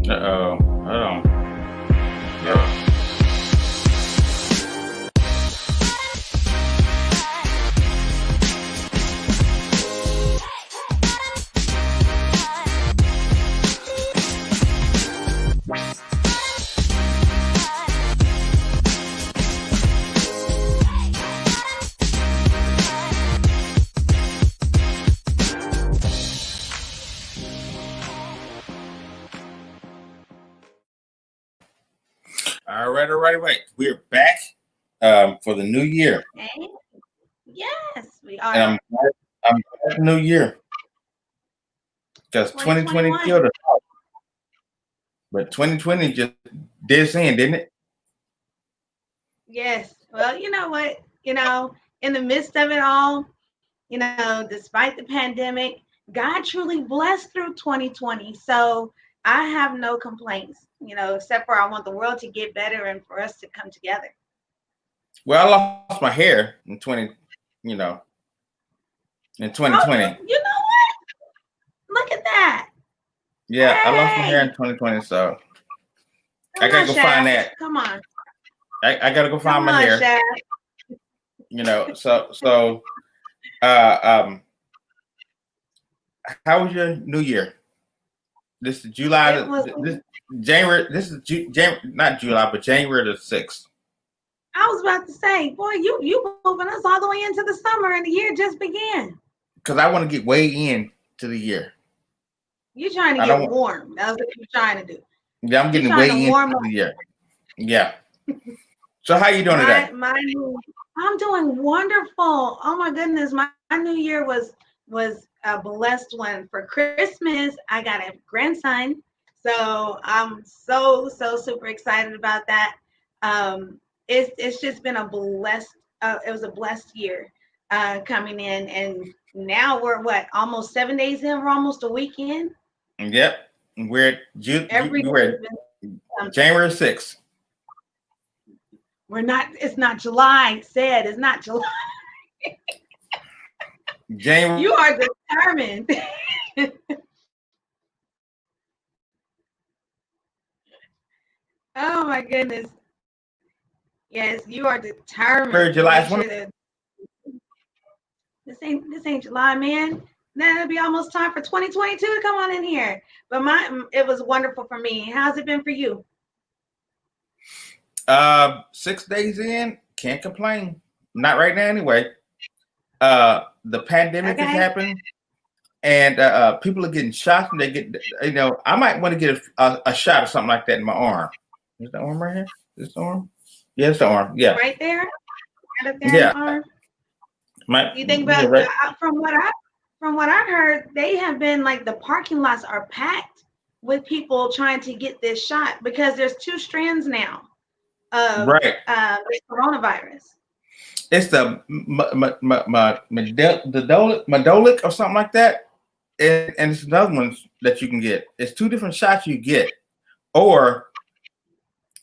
Uh-oh. Hold on. Yeah. All right. We're back for the new year. Okay. Yes, we And are. I'm glad the new year. Because 2020 2021. killed us. But 2020 just did its end, didn't it? Yes. Well, you know what? In the midst of it all, despite the pandemic, God truly blessed through 2020. So I have no complaints, except for I want the world to get better and for us to come together. Well, I lost my hair in you know, in Oh, 2020. you know what? Look at that. Yeah, I lost my hair in Hey, 2020, so I come gotta on, go find Shaft. that. Come on. I gotta go find Come my on, hair. Shaft. So uh um how was your new year? This is It July was this January this is not July, but January the 6th. I was about to say, boy, you moving us all the way into the summer and the year just began. Because I want to get way in to the year. You're trying to I don't get want warm. That's what you're trying to do. Yeah, I'm You're getting trying to way into warm up. the year. Yeah. So how you doing today? I'm doing wonderful. Oh my goodness, my new year was a blessed one. For Christmas, I got a grandson, so I'm so super excited about that. It's just been a blessed. It was a blessed year coming in, and now we're what almost 7 days in. We're almost a weekend. Yep. We're Every day has we're been something. January 6th. We're not. It's not July. Said it's not July. January You are determined. Oh my goodness. Yes, you are determined to July make is one. sure that this ain't July, man. Then it'll be almost time for 2022 to come on in here. But it was wonderful for me. How's it been for you? 6 days in, can't complain. Not right now anyway. The pandemic has Okay. happened, and people are getting shots, and they get I might want to get a shot or something like that in my arm. Is the arm right here? Is this the arm? Yeah, it's the arm. Yeah. Right there, right up there in Yeah. the arm. You think Yeah, about right. from what I heard, they have been like the parking lots are packed with people trying to get this shot because there's two strands now of Right. this coronavirus. It's the Madolic or something like that, and it's another one that you can get. It's two different shots you get, or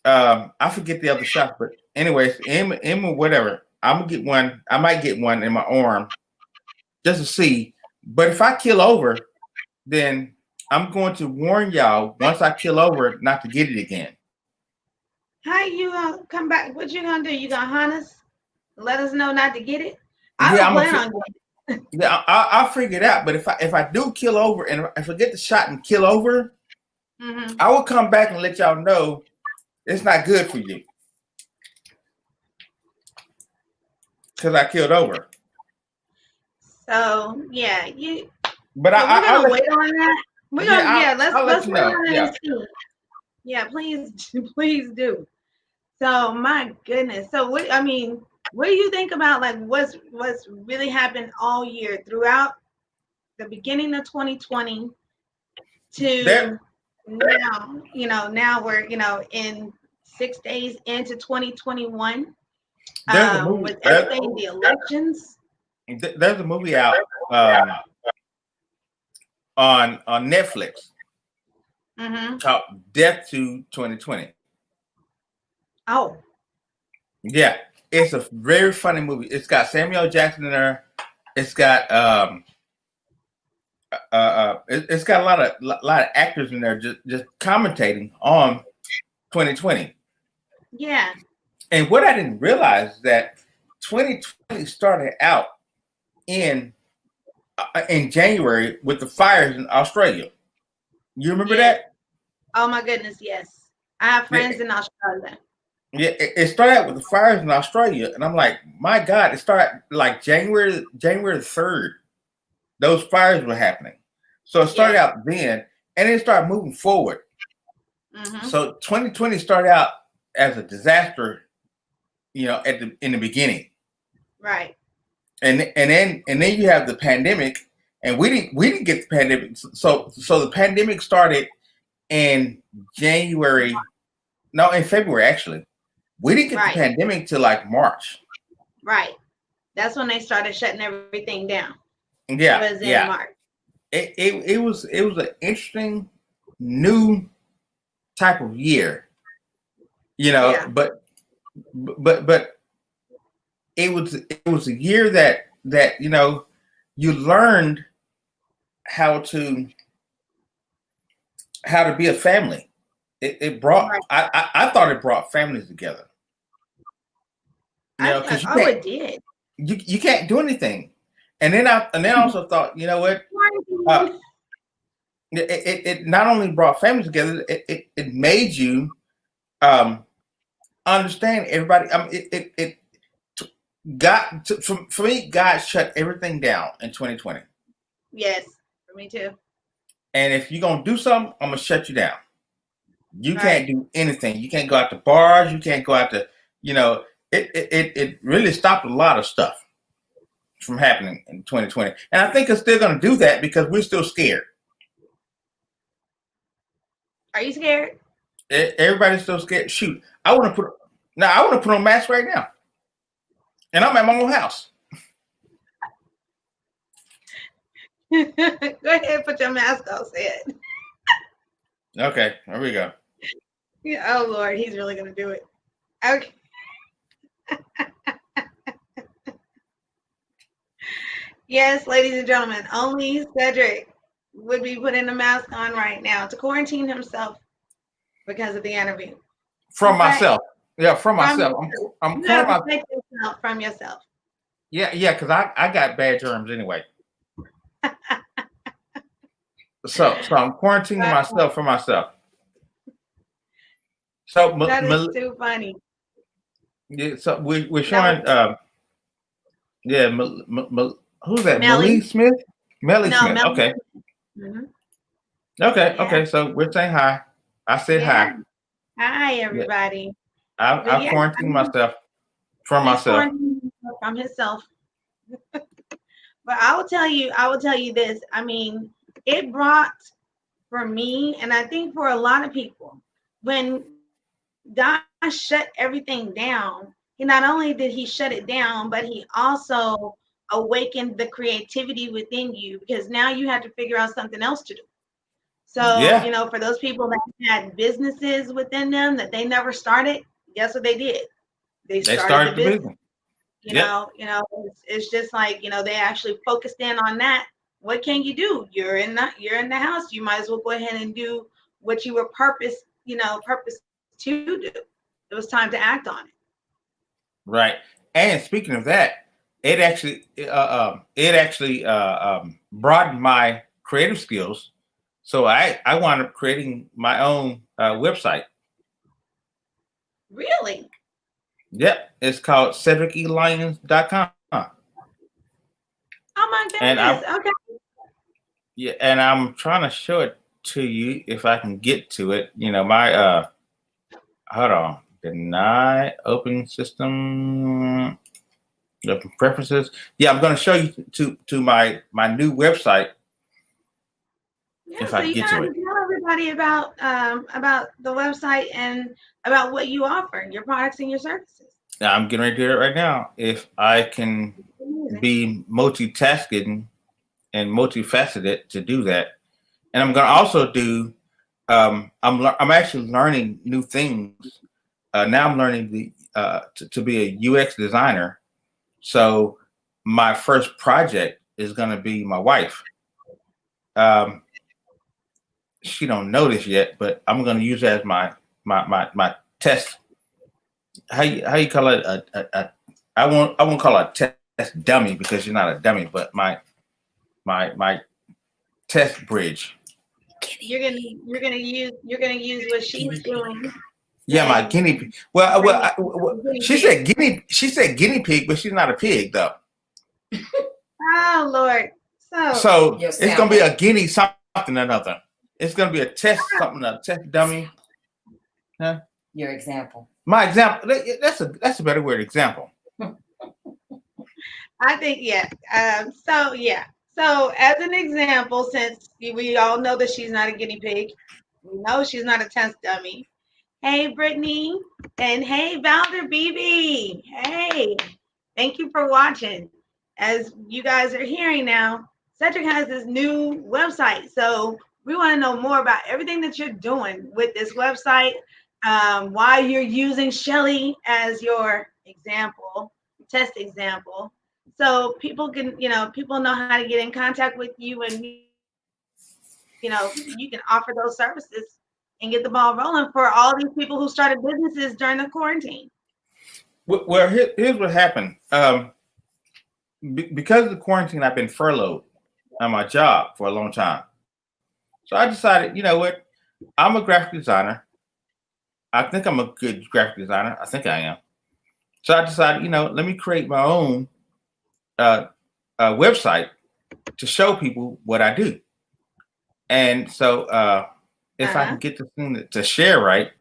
I forget the other shot, but anyways, M or whatever. I'm gonna get one. I might get one in my arm just to see. But if I kill over, then I'm going to warn y'all once I kill over not to get it again. How you gonna come back? What you gonna do? You gonna hunt us? Let us know not to get it? I Yeah, don't plan on getting it. Yeah, I'll figure it out. But if I do kill over and if I get the shot and kill over, I will come back and let y'all know it's not good for you because I killed over. So yeah, you. But So we're gonna wait on that. let's Let's you wait know. on it Yeah. and see. Yeah, please, please do. So my goodness. So what do you think about like what's really happened all year throughout the beginning of 2020 There, to now? Now we're in 6 days into 2021 there's a movie. with everything, the elections. There's a movie out on Netflix called Death to 2020. Oh. Yeah, it's a very funny movie. It's got Samuel Jackson in there. It's got it's got a lot of actors in there just commentating on 2020. Yeah. And what I didn't realize is that 2020 started out in January with the fires in Australia. You remember Yes. that? Oh my goodness, yes. I have Yeah, friends in Australia. yeah. It started out with the fires in Australia, and I'm like, my God! It started like January 3rd. Those fires were happening. So it started Yes. out then, and it started moving forward. Mm-hmm. So 2020 started out as a disaster, in the beginning, Right. and then you have the pandemic, and we didn't get the pandemic. So the pandemic started in January, no, in February actually. We didn't get the Right. pandemic till like March. Right. That's when they started shutting everything down. Yeah, Was in yeah. March. It was an interesting new type of year, Yeah. but it was a year that you learned how to be a family. It brought Right. I thought it brought families together. Because you can't It did. you can't do anything. And then I also thought, you know what? Uh, it not only brought families together, it made you um, understand everybody. It God for me, God shut everything down in 2020. Yes. For me too. And if you're gonna do something, I'm gonna shut you down. You Right. can't do anything. You can't go out to bars. You can't go out to, you know, it really stopped a lot of stuff from happening in 2020. And I think it's still going to do that because we're still scared. Are you scared? Everybody's still scared. Shoot, I want to put on masks right now, and I'm at my own house. Go ahead and put your mask on, say it. Okay, there we go. Yeah, oh Lord, he's really gonna do it. Okay. Yes, ladies and gentlemen, only Cedric would be putting a mask on right now to quarantine himself because of the interview. From Okay? myself, yeah, from myself. Yourself. I'm You gotta my protect yourself from yourself. yeah, because I got bad germs anyway. So I'm quarantining myself for myself. So that is too funny. yeah, so we're showing yeah, who's that? Melly. Melly Smith? Melly No, Smith. Melly. Okay. Mm-hmm. Okay. Yeah. Okay. So we're saying hi. I said hi. Hi, everybody. Yeah. I quarantined myself from myself. From himself. But I will tell you this. I mean, it brought for me, and I think for a lot of people, when God shut everything down, he not only did he shut it down, but he also awakened the creativity within you because now you have to figure out something else to do. So, Yeah. for those people that had businesses within them that they never started, guess what they did? They They started the started the business. business. Yep. It's just like, they actually focused in on that. What can you do? You're in the house. You might as well go ahead and do what you were purpose to do. It was time to act on it. Right. And speaking of that, it actually broadened my creative skills. So I wound up creating my own website. Really? Yep. It's called CedricELyons.com. Oh my And goodness. Okay. yeah, and I'm trying to show it to you if I can get to it. My hold on. Deny open system the preferences. Yeah, I'm gonna show you to my new website. Yeah, If so I can you get to gotta it. tell everybody about the website and about what you offer, your products and your services. Now, I'm getting ready to do it right now. If I can be multitasking and multifaceted to do that, and I'm gonna also do. I'm actually learning new things. Now I'm learning to be a UX designer. So my first project is gonna be my wife. Um, she don't know this yet, but I'm gonna use that as my test. How you call it I won't call it a test dummy because you're not a dummy, but my test bridge. You're gonna use what she's doing. Yeah, my And guinea pig. Well, bring well, it guinea pig. she said guinea pig, but she's not a pig though. Oh Lord. So So Your it's gonna be sample. a guinea something or another. It's gonna be a test something, a test dummy. Huh? Your example. My example. That's a better word. Example. I think yeah. So yeah. So as an example, since we all know that she's not a guinea pig, we know she's not a test dummy. Hey Brittany, and hey Valder BB. Hey, thank you for watching. As you guys are hearing now, Cedric has this new website. So we want to know more about everything that you're doing with this website, why you're using Shelly as your example, test example. So people can, people know how to get in contact with you and, you can offer those services and get the ball rolling for all these people who started businesses during the quarantine. Well, here's what happened. Because of the quarantine, I've been furloughed on my job for a long time. So I decided, you know what? I'm a graphic designer. I think I'm a good graphic designer. I think I am. So I decided, let me create my own website to show people what I do. And so if I can get this thing to share right,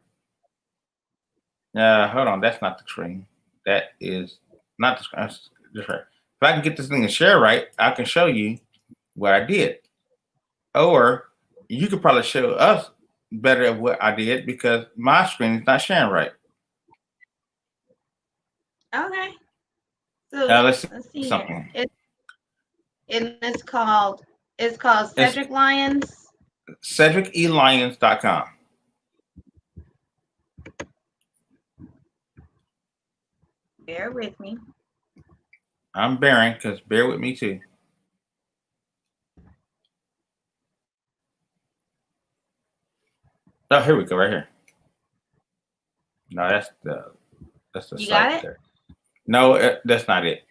hold on, that's not the screen. That is not the screen. That's just right. If I can get this thing to share right, I can show you what I did. Or you could probably show us better of what I did because my screen is not sharing right. Okay. So Let's see something. Here. It's called Cedric Lyons. CedricELyons.com. Bear with me. I'm bearing because bear with me too. Oh, here we go, right here. No, that's the you site got it? there. No, that's not it.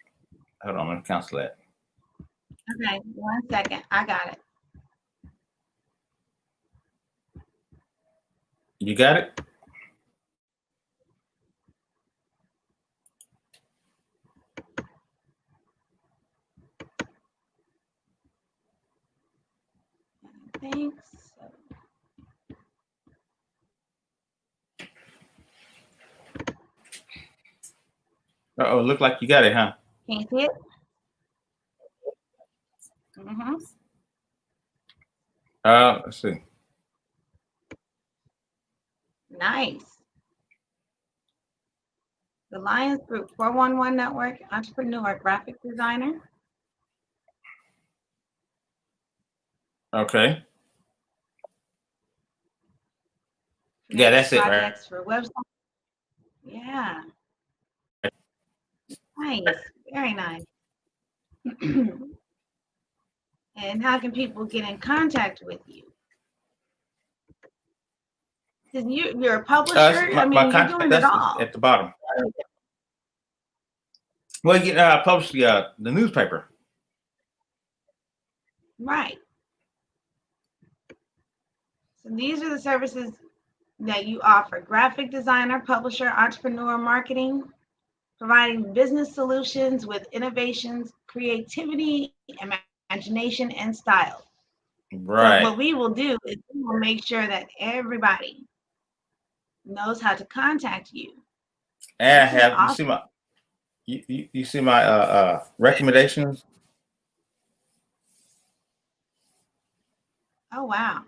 Hold on, I'm gonna cancel that. Okay, 1 second. I got it. You got it? Thanks. Oh, look like you got it, huh? Can you see it? Mm-hmm. Let's see. Nice. The Lions Group 411 Network Entrepreneur Graphic Designer. Okay. Yeah, that's it. Projects for websites. Yeah. Nice. Very nice. And how can people get in contact with you? Because you're a publisher. My you're contact doing it all. at the bottom. Well, I published the newspaper. Right. So these are the services that you offer: graphic designer, publisher, entrepreneur, marketing, providing business solutions with innovations, creativity, imagination, and style. Right. So what we will do is we will make sure that everybody knows how to contact you. And I have awesome. You see my recommendations. Oh wow.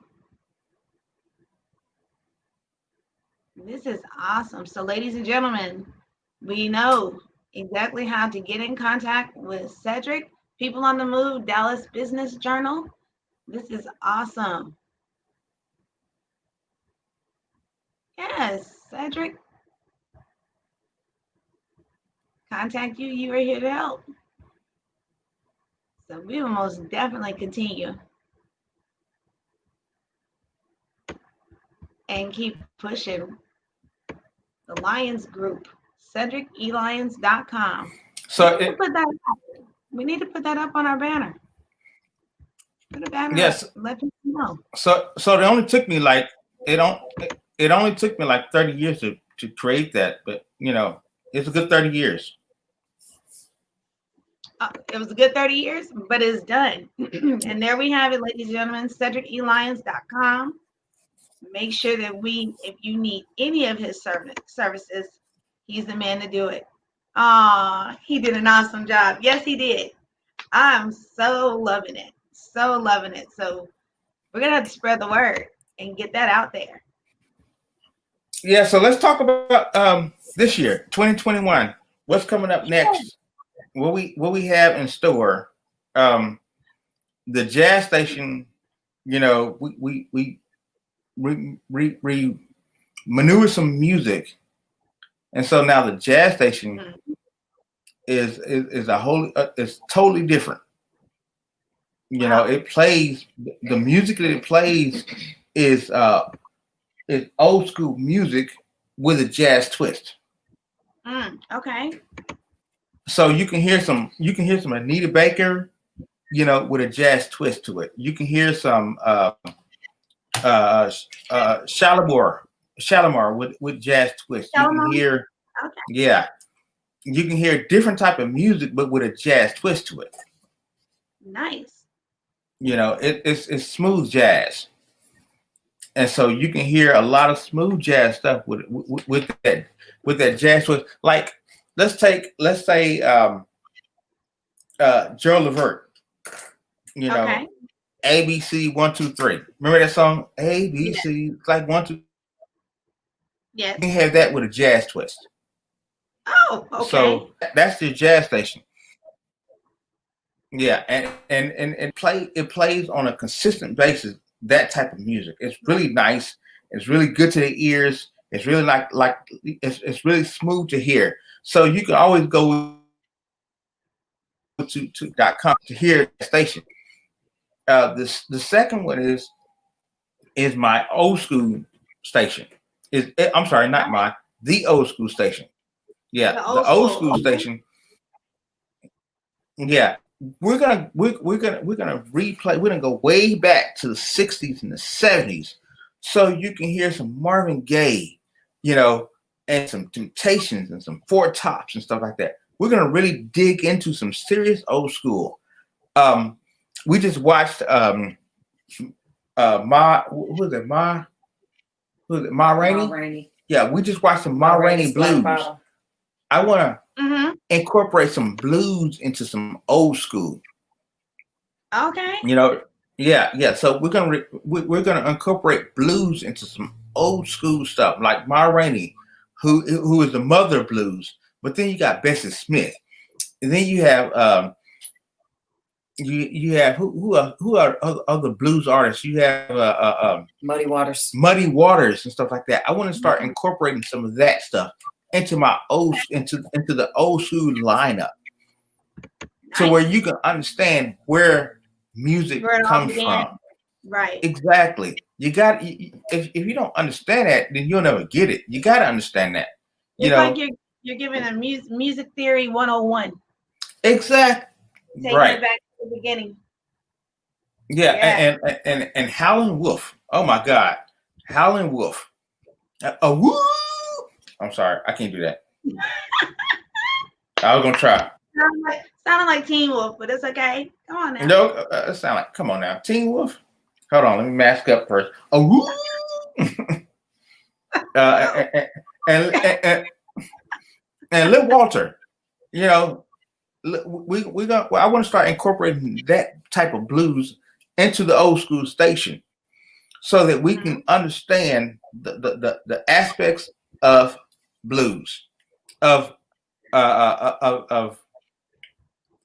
This is awesome. So ladies and gentlemen, we know exactly how to get in contact with Cedric. People on the Move, Dallas Business Journal. This is awesome. Yes, Cedric. Contact you. You are here to help. So we will most definitely continue and keep pushing the Lions Group, CedricELions.com. So We need to put that up on our banner. Put a banner yes. up. Let people know. So it only took me like it only took me like 30 years to create that, but you know, it's a good 30 years. It was a good 30 years, but it's done. And there we have it, ladies and gentlemen, CedricELions.com. Make sure that if you need any of his services, he's the man to do it. He did an awesome job. Yes, he did. I'm so loving it. So loving it. So we're going to have to spread the word and get that out there. Yeah, so let's talk about this year, 2021. What's coming up next? What we have in store? The jazz station, you know, we maneuver some music, and so now the jazz station is a whole is totally different. You know, it plays the music that it plays is old school music with a jazz twist. Okay. So you can hear some Anita Baker, you know, with a jazz twist to it. You can hear some Shalimar with jazz twist. You can hear you can hear different type of music, but with a jazz twist to it. Nice. You know, it's smooth jazz, and so you can hear a lot of smooth jazz stuff with that jazz twist. Like let's say Joe Levert, you know, ABC 1 2 3. Remember that song ABC? It's like 1 2. Yes. You can have that with a jazz twist. Oh, okay. So that's your jazz station. Yeah, and it plays on a consistent basis that type of music. It's really nice. It's really good to the ears. It's really like it's really smooth to hear. So you can always go to .com to hear the station. The second one is my old school station. I'm sorry, not the old school station. Yeah, the old school station. Yeah, we're gonna replay. We're gonna go way back to the 60s and the 70s, so you can hear some Marvin Gaye, you know, and some Temptations and some Four Tops and stuff like that. We're gonna really dig into some serious old school. We just watched Ma Rainey? Yeah, we just watched some Ma Rainey blues. I want to incorporate some blues into some old school. Okay. You know, yeah. So we're gonna incorporate blues into some old school stuff, like Ma Rainey, who is the mother of blues. But then you got Bessie Smith, and then you have you have who are other blues artists? You have Muddy Waters and stuff like that. I want to start incorporating some of that stuff into my into the old school lineup, to where you can understand where music comes from. Right. Exactly. You got if you don't understand that, then you'll never get it. You got to understand that. It's like you're giving a music theory 101. Exactly. Taking it back to the beginning. Yeah. And Howlin' Wolf. Oh my God, Howlin' Wolf. Woo! I'm sorry, I can't do that. I was gonna try. Sounding like Teen Wolf, but it's okay. Come on now. No, it sound like. Come on now, Teen Wolf. Hold on, let me mask up first. Woo! And Lil Walter, you know, I want to start incorporating that type of blues into the old school station, so that we can understand the aspects of blues, of hold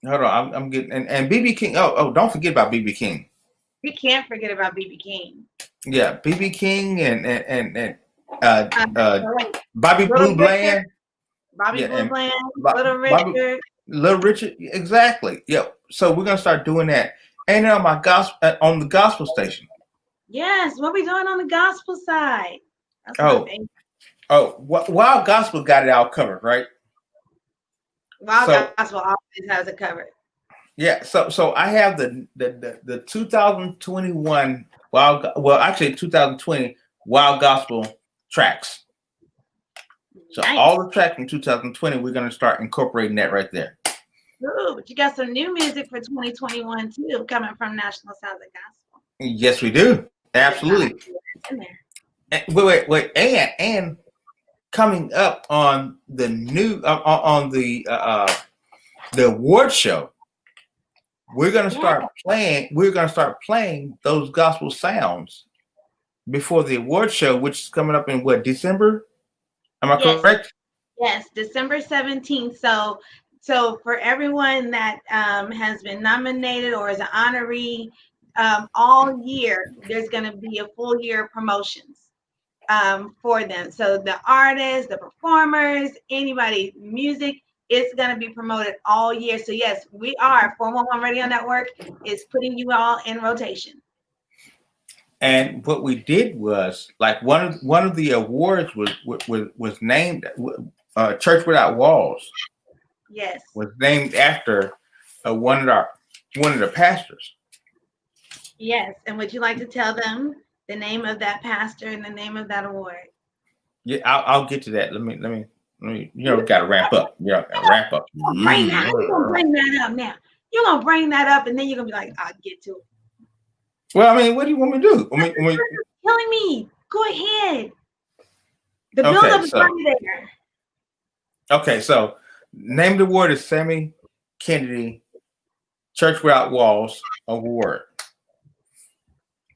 on, I'm getting and BB King. Oh, don't forget about BB King. We can't forget about BB King. Yeah, BB King and Bobby Blue Bland. Bobby Blue Bland, Little Richard. Little Richard, exactly. Yeah. So we're gonna start doing that, and then on the gospel station. Yes, what we doing on the gospel side? That's my Oh, favorite. Wild Gospel got it all covered, right? Wild So Gospel always has it covered. yeah, so I have the 2021 actually 2020 Wild Gospel tracks. So Nice. all the tracks from 2020, we're gonna start incorporating that right there. Ooh, but you got some new music for 2021 too, coming from National Sounds of Gospel. Yes, we do. Absolutely. It's in there. Wait, and coming up on the new on the award show, we're gonna start playing. We're gonna start playing those gospel sounds before the award show, which is coming up in what, December? Am I correct? Yes, December 17th. So for everyone that has been nominated or is an honoree all year, there's going to be a full year of promotions for them. So the artists, the performers, anybody, music, it's going to be promoted all year. So yes, we are 411 Radio Network is putting you all in rotation. And what we did was, like, one of the awards was named Church Without Walls. Yes. Was named after one of the pastors. Yes. And would you like to tell them the name of that pastor and the name of that award? Yeah, I'll get to that. Let me. Got to ramp up. Yeah, ramp up. You're gonna bring that up now. You're gonna bring that up, and then you're gonna be like, "I'll get to it." Well, I mean, what do you want me to do? You're killing me. Go ahead. The build-up is already there. Okay, so name of the award is Sammy Kennedy Church Without Walls Award.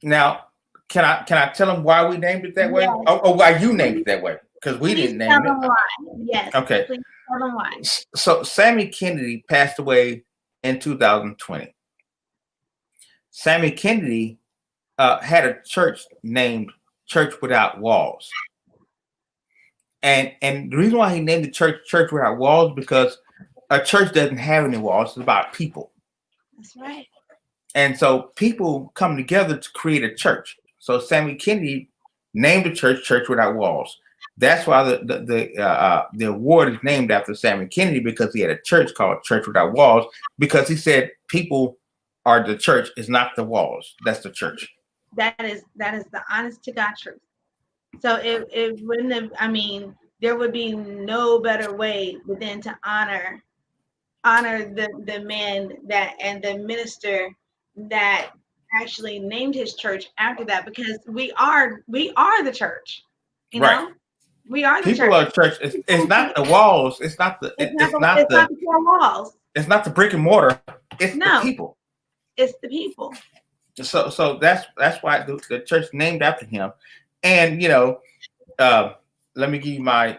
Now, can I tell them why we named it that way? Yes. Oh, why you named it that way? Because we didn't name it. Why. Yes. Okay. Please tell them why. So Sammy Kennedy passed away in 2020. Sammy Kennedy had a church named Church Without Walls. And the reason why he named the church Without Walls, because a church doesn't have any walls. It's about people. That's right. And so people come together to create a church. So Sammy Kennedy named the church Without Walls. That's why the award is named after Sammy Kennedy, because he had a church called Church Without Walls, because he said people are the church, is not the walls. That's the church. That is the honest to God truth. So it wouldn't have, I mean, there would be no better way than to honor the man that and the minister that actually named his church after that, because we are the church. You know? We are the people church. Are church. It's not the walls. It's not the four walls. It's not the brick and mortar. It's the people. It's the people. So that's why the church named after him. And let me give my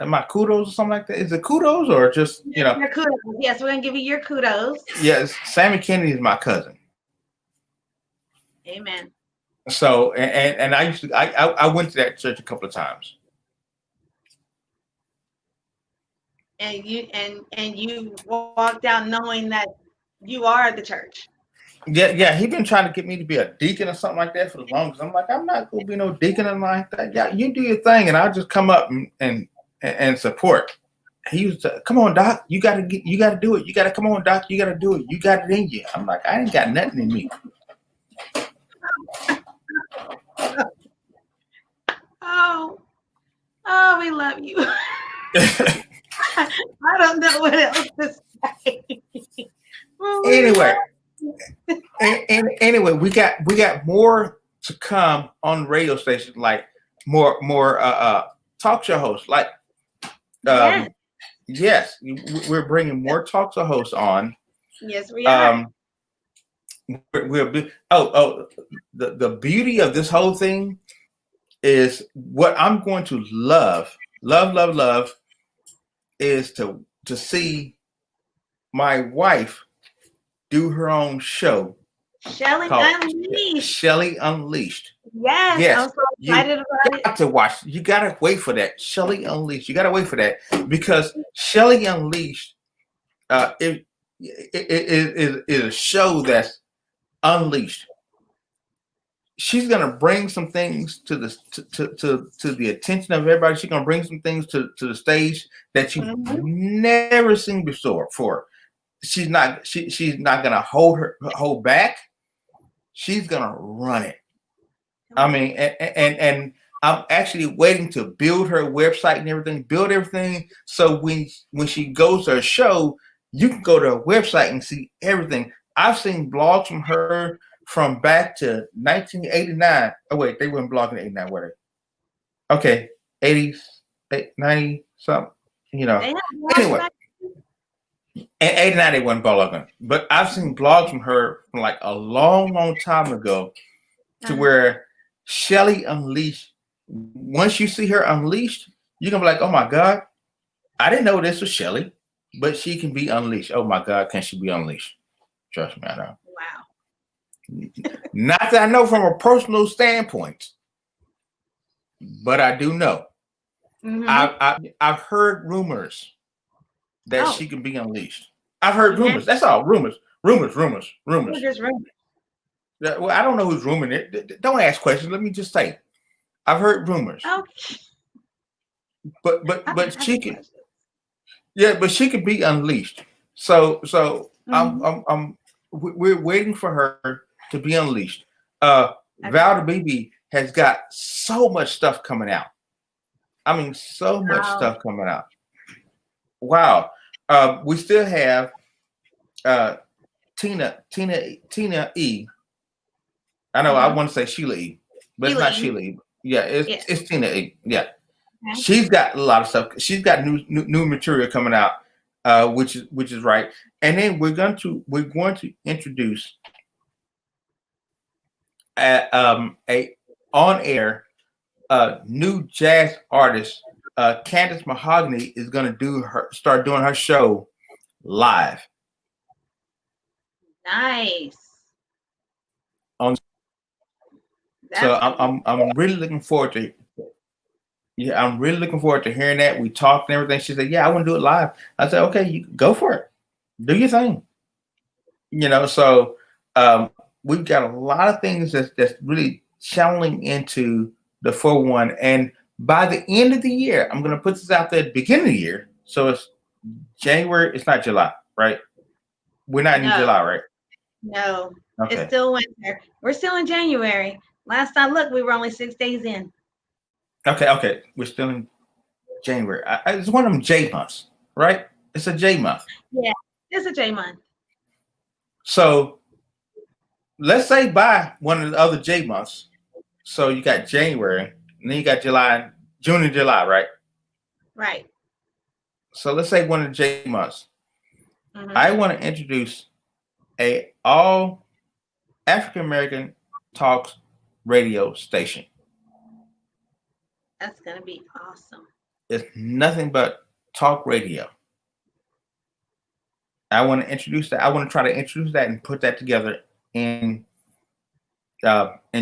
my kudos or something like that. Is it kudos or just Your kudos? Yes, we're gonna give you your kudos. Yes, Sammy Kennedy is my cousin. Amen. So and I went to that church a couple of times. And you walked out knowing that you are the church. Yeah, he been trying to get me to be a deacon or something like that for the longest. I'm like, I'm not gonna be no deacon and like that. Yeah, you do your thing, and I'll just come up and support. He used to, come on, Doc, you gotta do it. You gotta come on, Doc, you gotta do it. You got it in you. I'm like, I ain't got nothing in me. Oh, we love you. I don't know what else to say. Anyway, we got more to come on the radio station, like more talk show hosts. Like, yes, we're bringing more talk show hosts on. Yes, we are. The beauty of this whole thing is what I'm going to love is to see my wife do her own show. Shelly Unleashed. Shelly Unleashed. Yes. I'm so excited about it. To watch. You gotta wait for that. Shelly Unleashed. You gotta wait for that, because Shelly Unleashed it is a show that's unleashed. she's gonna bring some things to the to the attention of everybody. She's gonna bring some things to the stage that you've Mhm. never seen before. For she's not gonna hold back. She's gonna run it. I mean, and I'm actually waiting to build her website and everything, build everything. So when she goes to a show, you can go to her website and see everything. I've seen blogs from her from back to 1989. Oh wait, they weren't blogging in 89, were they? Okay, 80s, 90 something. You know. They have blogs Anyway, back. in 89 they wasn't blogging, but I've seen blogs from her from like a long, long time ago to where Shelly Unleashed. Once you see her unleashed, you're gonna be like, "Oh my God, I didn't know this was Shelly, but she can be unleashed. Oh my God, can she be unleashed? Trust me, I know. Wow. Not that I know from a personal standpoint, but I do know. Mhm. I've heard rumors that Oh. she can be unleashed. I've heard Okay. rumors. That's all. Rumors. We're just rumors. Well, I don't know who's rumoring it. Don't ask questions. Let me just say, I've heard rumors. Okay. But she can. Yeah, but she could be unleashed. So we're waiting for her to be unleashed. Val BB has got so much stuff coming out. I mean, so much stuff coming out. Wow. We still have Tina E. I know I want to say Sheila E, but it's not Sheila E. Yeah, it's Tina E. Yeah. Okay. She's got a lot of stuff. She's got new material coming out, which is right. And then we're going to introduce a on air new jazz artist. Candace Mahogany is going to start doing her show live. Nice. So I'm really looking forward to. Yeah, I'm really looking forward to hearing that. We talked and everything. She said, "Yeah, I want to do it live." I said, "Okay, you go for it. Do your thing." You know, so we've got a lot of things that's really channeling into the 4-1. And by the end of the year, I'm going to put this out there at the beginning of the year. So it's January. It's not July, right? We're not in July, right? No. Okay. It's still winter. We're still in January. Last I looked, we were only 6 days in. Okay. We're still in January. It's one of them J months, right? It's a J month. Yeah, it's a J month. So let's say by one of the other J months. So you got January, and then you got June and July, right? Right. So let's say one of the J months. Mm-hmm. I want to introduce a all African American talk radio station. That's gonna be awesome. It's nothing but talk radio. I want to introduce that. I want to try to introduce that and put that together in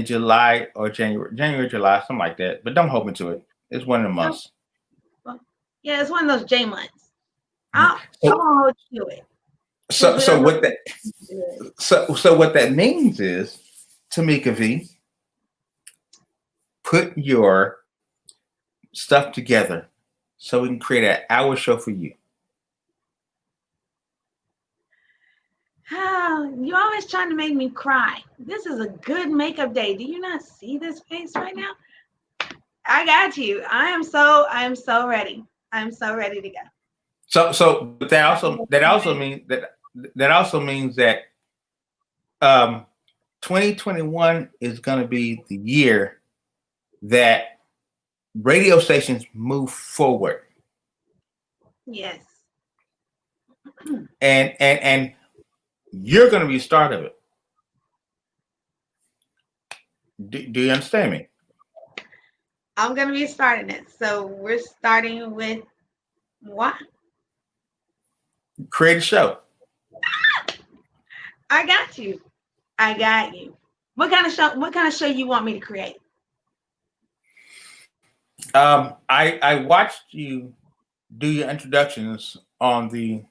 July or January, July, something like that. But don't hold me to it. It's one of the months. Well, yeah, it's one of those J months. I'll hold you to it. So what that means is, Tamika V, put your stuff together so we can create an hour show for you. Oh, you're always trying to make me cry. This is a good makeup day. Do you not see this face right now? I got you. I am so ready. I'm so ready to go. So but that also means that 2021 is going to be the year that radio stations move forward. Yes. And you're going to be the start of it. Do you understand me? I'm going to be starting it. So we're starting with what? Create a show. I got you. What kind of show you want me to create? I watched you do your introductions on the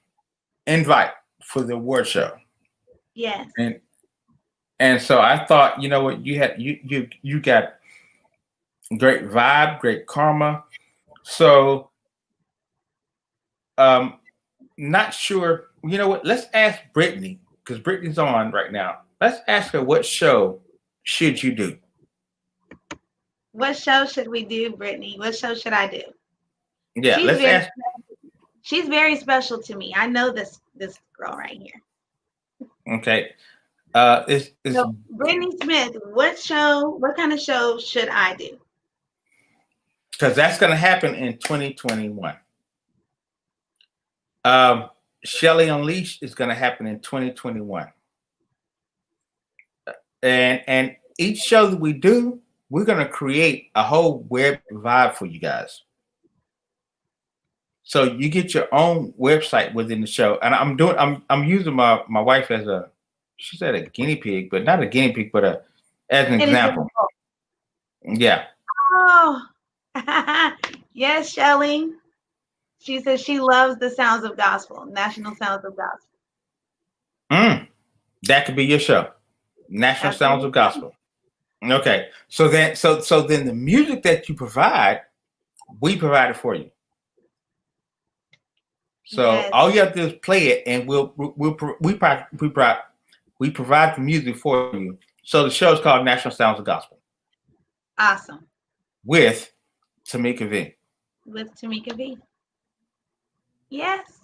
invite for the award show. Yes. And so I thought, you know what, you got great vibe, great karma. So um not sure. You know what? Let's ask Brittany because Brittany's on right now. Let's ask her what show should you do? What show should we do, Brittany? What show should I do? Yeah, She's let's very ask. she's very special to me. I know this girl right here. Okay. Is So Brittany Smith, what kind of show should I do? because that's going to happen in 2021. Shelly Unleashed is going to happen in 2021. And each show that we do, we're going to create a whole web vibe for you guys. So you get your own website within the show. And I'm using my wife as she said a guinea pig, but not a guinea pig, but as an example. Yeah. Oh, yes, Shelly. She says she loves the sounds of gospel, National Sounds of Gospel. That could be your show, National Sounds of Gospel. Okay, so then the music that you provide, we provide it for you. So yes. all you have to do is play it, and we provide the music for you. So the show is called National Sounds of Gospel. Awesome. With Tamika V. With Tamika V. Yes.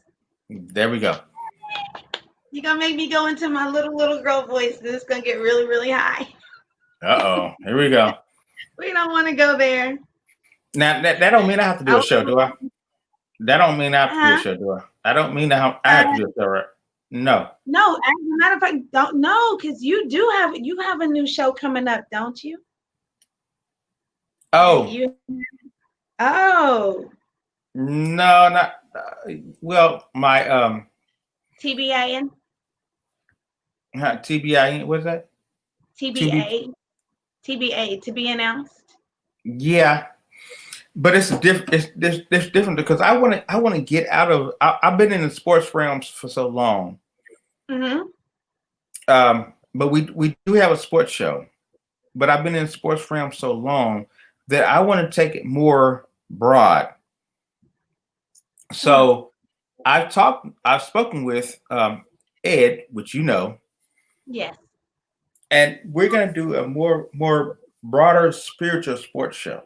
There we go. You're gonna make me go into my little girl voice. This is gonna get really, really high. Here we go. We don't want to go there. Now that don't mean I have to do a show, do I? That don't mean I have to do a show, do I? I don't mean I have to do a show, right? No. No, as a matter of fact, don't know because you have a new show coming up, don't you? Oh. Oh. No, not well. My TBAN. TBI. What's that? TBA. TBA to be announced. Yeah, but it's different. It's different because I want to get out of. I've been in the sports realms for so long. Mm-hmm. But we do have a sports show, but I've been in the sports realm so long that I want to take it more broad. So I've spoken with Ed, which you know. Yes. And we're gonna do a more broader spiritual sports show.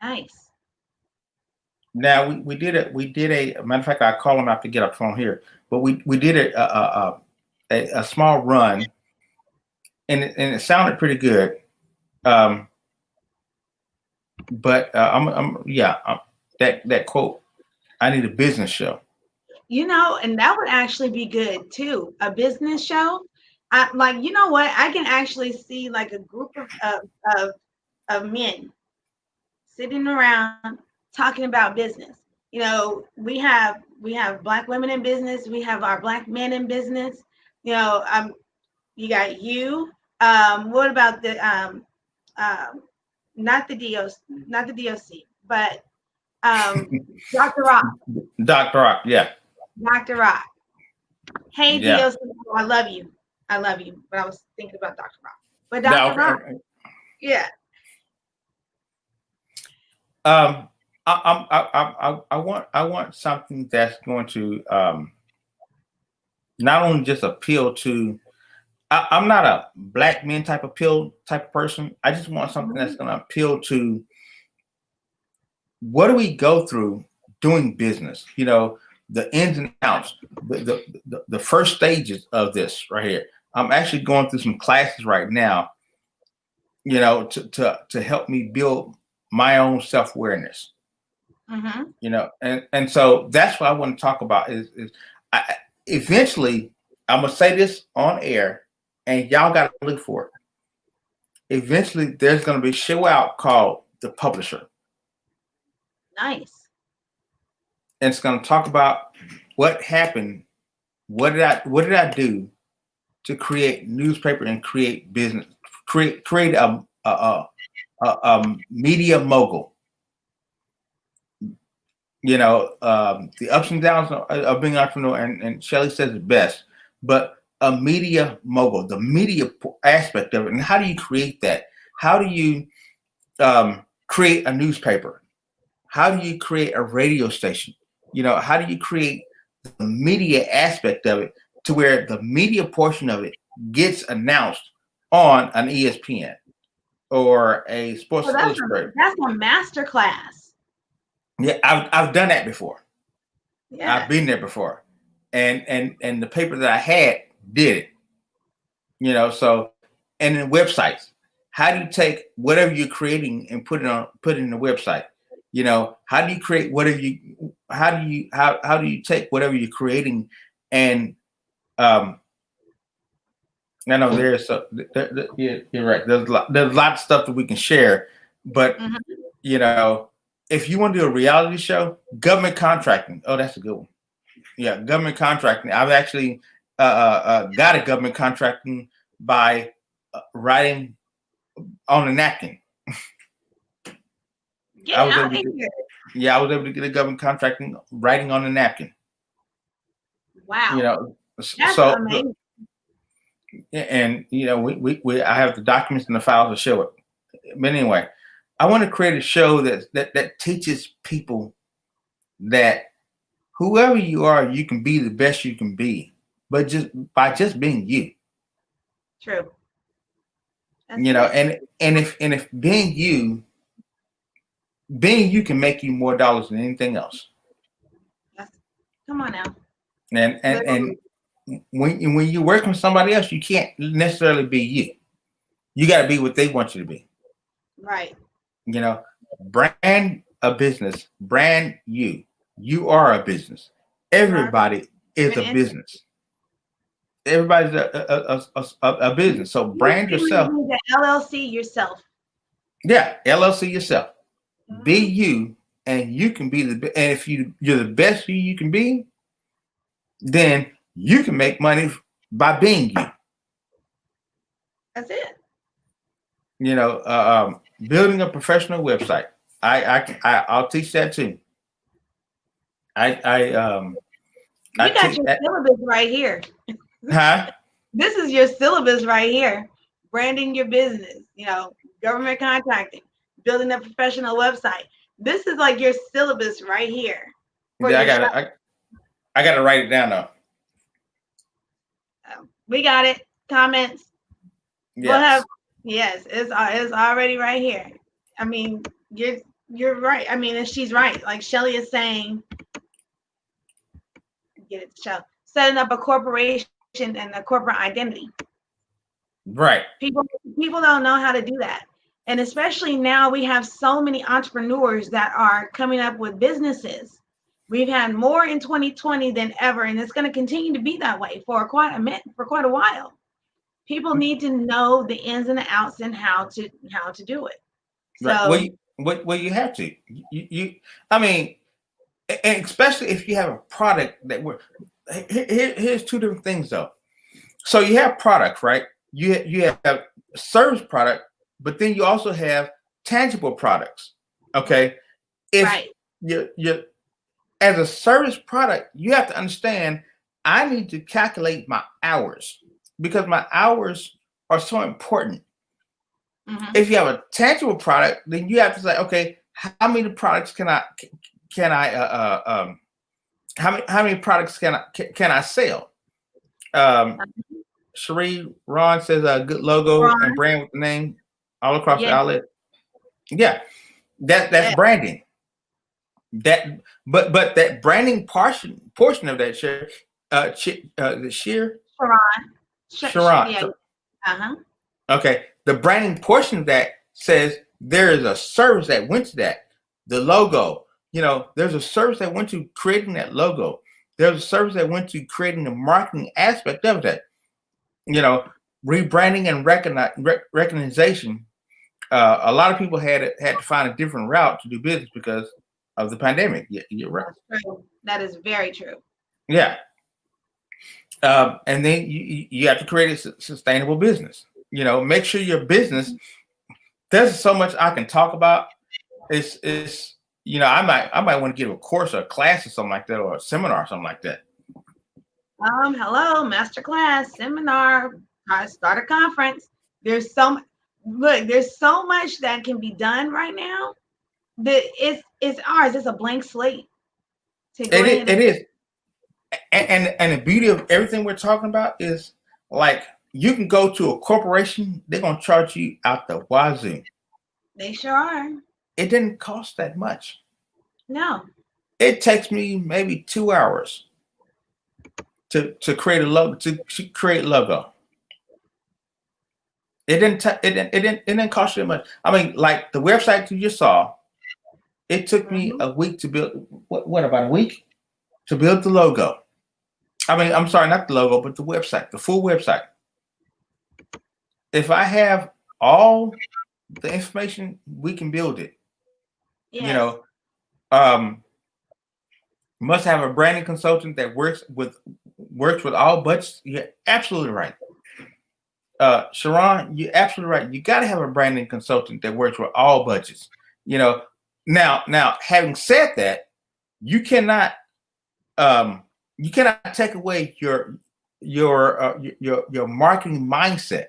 Nice. Now we did a matter of fact, I call him out to get up phone here, but we did a small run, and it sounded pretty good. But that quote, I need a business show. You know, and that would actually be good too. A business show. Like, you know what? I can actually see like a group of men sitting around talking about business. You know, we have Black women in business. We have our Black men in business. You know, you got you. What about the not the DOC, but Dr. Rock. Dr. Rock, yeah. Dr. Rock. Hey, yeah. DOC, I love you. But I was thinking about Dr. Rock. But Dr. Rock, yeah. I want something that's going to not only just appeal to. I'm not a Black men type of person. I just want something that's going to appeal to. What do we go through doing business? You know, the ins and outs, the first stages of this right here. I'm actually going through some classes right now, you know, to help me build my own self-awareness. Mm-hmm. You know, and so that's what I want to talk about is eventually I'm gonna say this on air, and y'all got to look for it. Eventually, there's gonna be a show out called The Publisher. Nice. And it's gonna talk about what happened. What did I do to create newspaper and create business, create a media mogul? You know, the ups and downs of being an entrepreneur, and Shelly says it best. But a media mogul, the media aspect of it, and how do you create that? How do you create a newspaper? How do you create a radio station? How do you create the media aspect of it to where the media portion of it gets announced on an ESPN or a Sports So Illustrated? that's a master class. Yeah, I've done that before. Yeah. I've been there before, and the paper that I had did it. So, and then websites. How do you take whatever you're creating and put it in the website? How do you create whatever you? How do you take whatever you're creating and I know you're right. There's a lot of stuff that we can share, but if you want to do a reality show, government contracting. Oh, that's a good one. Yeah, government contracting. I've actually got a government contracting by writing on a napkin. I was able to get a government contracting writing on a napkin. Wow. That's so amazing. And we I have the documents and the files to show it. But anyway, I want to create a show that teaches people that whoever you are, you can be the best you can be, but just being you. True. And if being you can make you more dollars than anything else. Come on now. And when you work with somebody else, you can't necessarily be you. You got to be what they want you to be. Right. Brand a business, brand you. You are a business. Everybody is a business. Everybody's a business. So brand yourself. The LLC yourself. Yeah, LLC yourself. Mm-hmm. Be you, and you can be and if you're the best you can be, then you can make money by being you. That's it. Building a professional website. I'll teach that too. You got your syllabus right here. Huh? This is your syllabus right here. Branding your business, government contracting, building a professional website. This is like your syllabus right here. Yeah, I got to write it down though. We got it. Comments. Yes. Yes, it's already right here. I mean, you're right. I mean, and she's right. Like Shelly is saying, get it, Shelly. Setting up a corporation and a corporate identity. Right. People don't know how to do that. And especially now we have so many entrepreneurs that are coming up with businesses. We've had more in 2020 than ever, and it's going to continue to be that way for quite a while. People need to know the ins and the outs and how to do it. So, right. Well, you have to. I mean, and especially if you have a product that here's two different things though. So you have products, right? You have service product, but then you also have tangible products. Okay. If you as a service product, you have to understand I need to calculate my hours because my hours are so important. Mm-hmm. If you have a tangible product, then you have to say, okay, how many products can I how many products can I sell? Cherie Ron says a good logo and brand with the name all across the outlet. Yeah, that's branding. That but that branding portion of that share Sharon. Okay, the branding portion of that says there is a service that went to that. The logo, there's a service that went to creating that logo. There's a service that went to creating the marketing aspect of that. Rebranding and recognition. A lot of people had to find a different route to do business because of the pandemic. Yeah, you're right. That is very true. Yeah. And then you have to create a sustainable business. Make sure your business. There's so much I can talk about. It's I might want to give a course or a class or something like that or a seminar or something like that. Hello, master class, seminar, start a conference. There's so look, there's so much that can be done right now. That it's ours. It's a blank slate to go ahead It and is. And the beauty of everything we're talking about is like you can go to a corporation, they're gonna charge you out the wazoo. they sure are. It didn't cost that much. No. It takes me maybe 2 hours to create a logo to create logo. It didn't cost you that much. I mean, like the website you just saw, it took me Mm-hmm. a week to build. What about a week to build the logo? I mean, I'm sorry, not the logo, but the website, the full website. If I have all the information, we can build it. You Yes. know, um, must have a branding consultant that works with all budgets. You're absolutely right. Sharon, you're absolutely right. You got to have a branding consultant that works with all budgets. You know, now, having said that, you cannot um, you cannot take away your marketing mindset.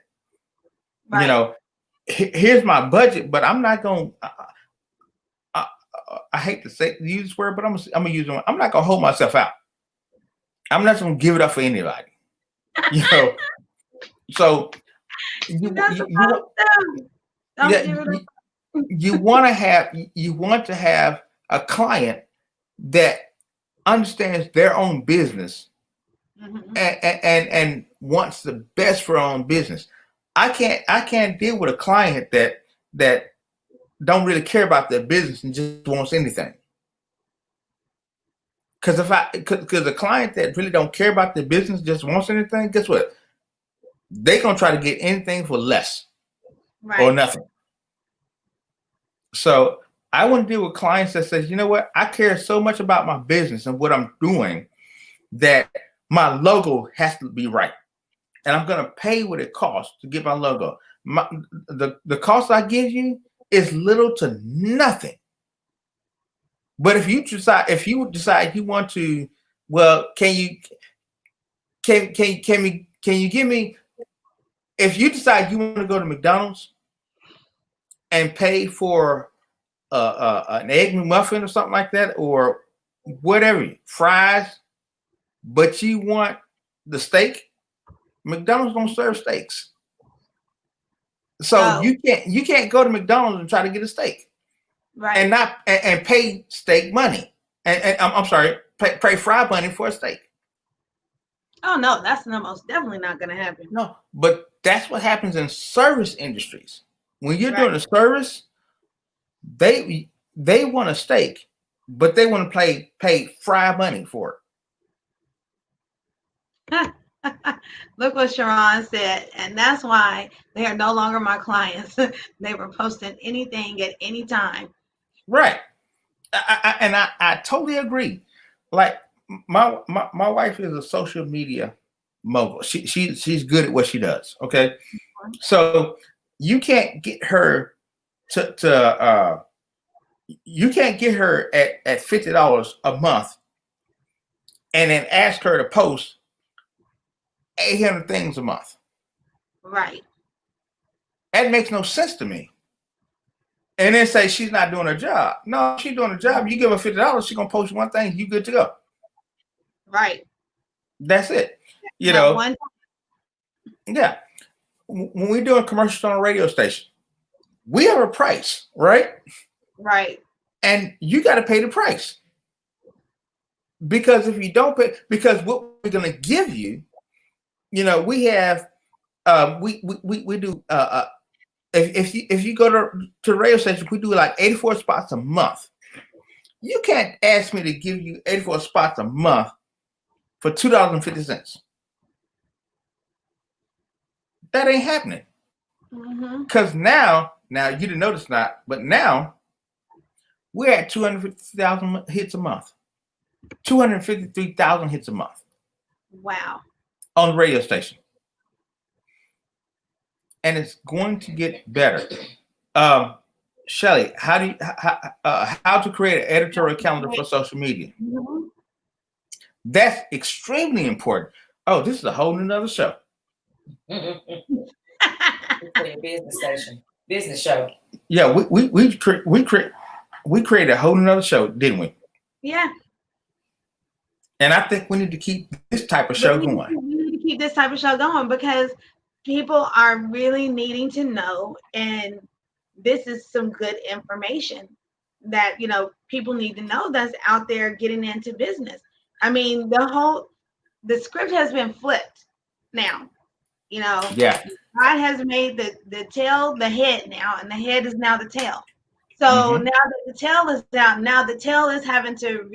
You Right. know, here's my budget, but I'm not going. I, I hate to use this word, but I'm gonna use it. I'm not gonna hold myself out. I'm not gonna give it up for anybody. You know, so You're you not you, you supposed to. Don't yeah give it up. you want to have a client that understands their own business Mm-hmm. and wants the best for their own business. I can't deal with a client that don't really care about their business and just wants anything. Because a client that really don't care about their business just wants anything, guess what? They gonna try to get anything for less or Right. nothing. So I want to deal with clients that says, you know what, I care so much about my business and what I'm doing that my logo has to be right. And I'm gonna pay what it costs to get my logo. The cost I give you is little to nothing. But if you decide you want to, well, can you give me if you decide you want to go to McDonald's and pay for an egg McMuffin or something like that, or whatever, fries, but you want the steak, McDonald's don't serve steaks. So Oh, you can't go to McDonald's and try to get a steak and right. not and pay steak money. And I'm sorry, pay fry money for a steak. Oh no, that's most definitely not gonna happen. No, but that's what happens in service industries. When you're doing Right. a service, they want a steak, but they want to pay fry money for it. Look what Sharon said, and that's why they are no longer my clients. They were posting anything at any time. Right. I totally agree. Like my wife is a social media mogul. She's good at what she does. Okay. So you can't get her to you can't get her at $50 a month and then ask her to post 800 things a month. Right. That makes no sense to me. And then say she's not doing her job. No, she's doing her job. You give her $50, she's gonna post one thing, you good to go. Right. That's it. You That know, one. yeah. When we're doing commercials on a radio station, we have a price, right? Right. And you got to pay the price. Because if you don't pay, because what we're gonna give you, you know, we have we do if you go to the radio station, we do like 84 spots a month. You can't ask me to give you 84 spots a month for $2.50. That ain't happening. Mm-hmm. Because now you didn't notice not, but now we're at 250,000 hits a month, 253,000 hits a month Wow. on the radio station, and it's going to get better. Shelly, how to create an editorial calendar for social media? Mm-hmm. That's extremely important. Oh, this is a whole nother show. For your business station, business show. Yeah, we created a whole nother show, didn't we? Yeah. And I think we need to keep this type of show going. We need to keep this type of show going because people are really needing to know, and this is some good information that people need to know that's out there getting into business. I mean, the script has been flipped now. Yeah. God has made the tail the head now, and the head is now the tail. So now that the tail is down, now the tail is having to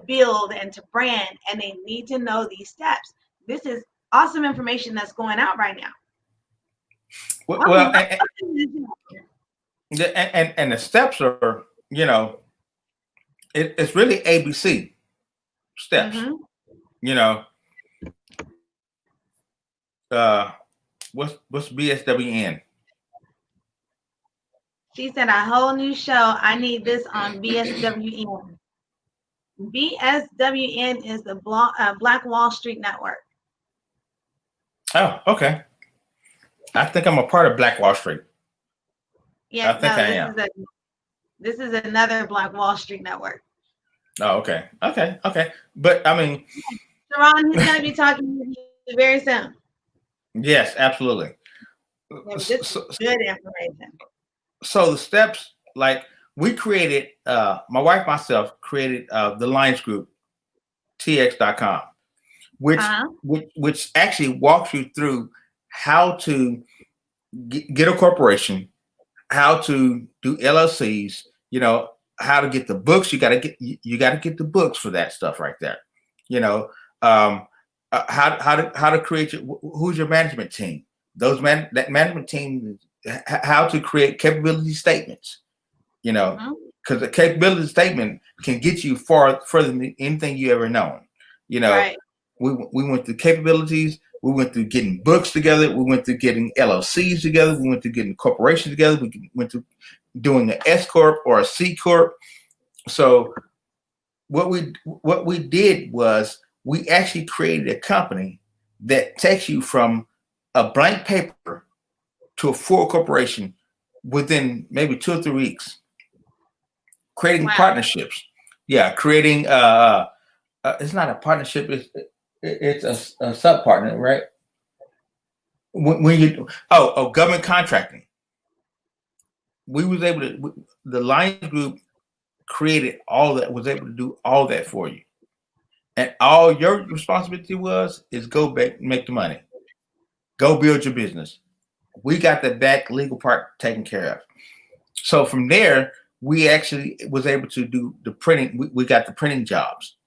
build and to brand, and they need to know these steps. This is awesome information that's going out right now. Well, and the steps are, it's really ABC steps. What's BSWN? She said a whole new show. I need this on BSWN. BSWN is the Black Wall Street Network. Oh, okay. I think I'm a part of Black Wall Street. Yeah, I think I am. This is another Black Wall Street Network. Oh, okay. But I mean, Sharon, he's going to be talking to you very soon. Yes, absolutely. This is good information. So the steps, like we created, my wife, myself created the Lions Group, tx.com, which actually walks you through how to get a corporation, how to do LLCs, how to get the books. You got to get the books for that stuff right there. How to create who's your management team? That management team, how to create capability statements. Because a capability statement can get you further than anything you ever known. Right. We went through capabilities. We went through getting books together. We went through getting LLCs together. We went through getting corporations together. We went through doing an S corp or a C corp. So what we did was we actually created a company that takes you from a blank paper to a full corporation within maybe 2 or 3 weeks. Creating partnerships. Yeah, creating it's not a partnership, it's a sub partner, right? When you government contracting. We was able to, the Lions Group created all that, was able to do all that for you. And all your responsibility is go back, make the money. Go build your business. We got the back legal part taken care of. So from there, we actually was able to do the printing. We got the printing jobs.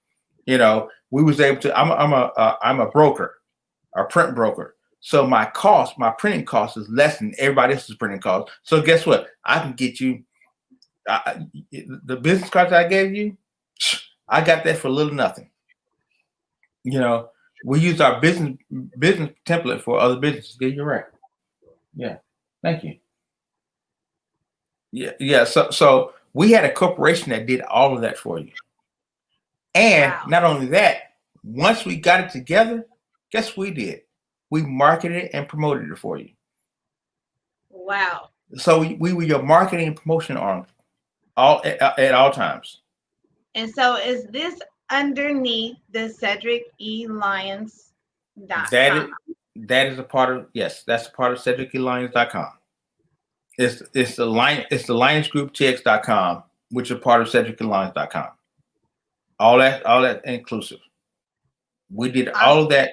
We was able to, I'm a broker, a print broker. So my printing cost is less than everybody else's printing cost. So guess what? I can get you the business cards I gave you. I got that for little nothing. We use our business template for other businesses. Yeah, you're right. Yeah, thank you. Yeah. So we had a corporation that did all of that for you. And not only that, once we got it together, guess what we did? We marketed it and promoted it for you. Wow. So we were your marketing and promotion arm at all times. And so is this underneath the Cedric E. Lyons.com? That is a part of, yes, that's a part of CedricELyons.com. It's the Lions Group TX.com, which is part of CedricELyons.com. All that inclusive. We did all of that,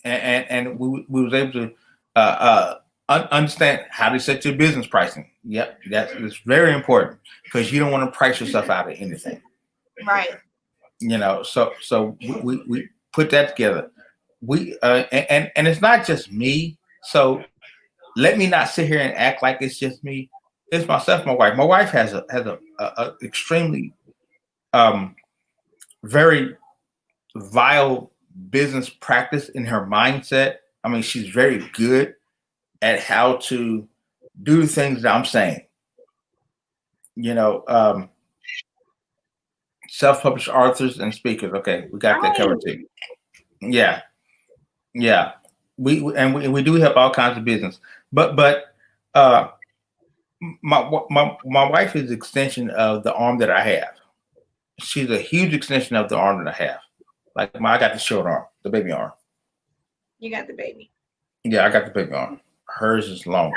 and we was able to understand how to set your business pricing. Yep, that's very important because you don't want to price yourself out of anything. Right. So we put that together. We and it's not just me. So let me not sit here and act like it's just me. It's myself, my wife. My wife has a extremely very vile business practice in her mindset. I mean, she's very good at how to do the things that I'm saying. self-published authors and speakers. Okay, we got that covered too. Yeah, yeah. We do help all kinds of business, but my wife is an extension of the arm that I have. She's a huge extension of the arm that I have. Like I got the short arm, the baby arm. You got the baby. Yeah, I got the baby arm. Hers is long.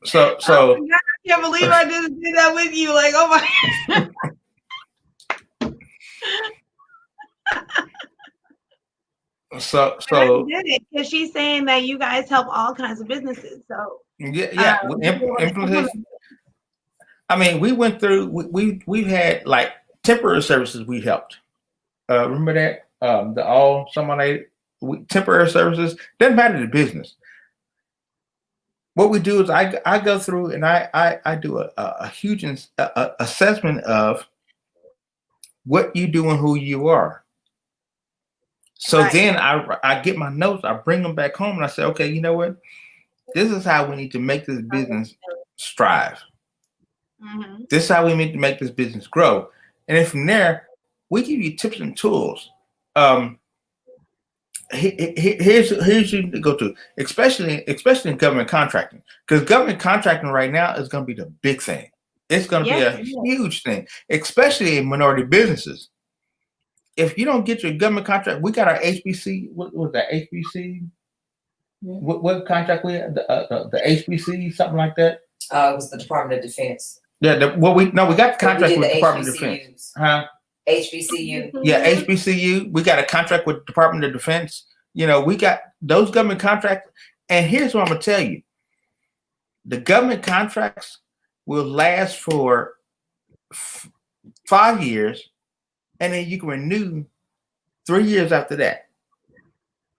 So Oh my God, I can't believe I just did that with you. Like, oh my. So I did it because she's saying that you guys help all kinds of businesses. So yeah. Implementation. I mean, we went through. We've had like temporary services. We helped. Remember that the all someone temporary services doesn't matter the business. What we do is I go through and I do a huge assessment of what you do and who you are. So then I get my notes, I bring them back home, and I say, okay, you know what? This is how we need to make this business strive. mm-hmm. This is how we need to make this business grow. And then from there, we give you tips and tools. Here's you to go to, especially in government contracting, because government contracting right now is going to be the big thing. It's going to be a huge thing, especially in minority businesses. If you don't get your government contract, we got our HBC. What was that? HBC? What contract we had? The HBC, something like that. It was the Department of Defense. Yeah. We got the contract with the Department of HBCUs. Defense. Huh? HBCU. Yeah, HBCU. We got a contract with the Department of Defense. You know, we got those government contracts. And here's what I'm gonna tell you: the government contracts will last for 5 years. And then you can renew 3 years after that.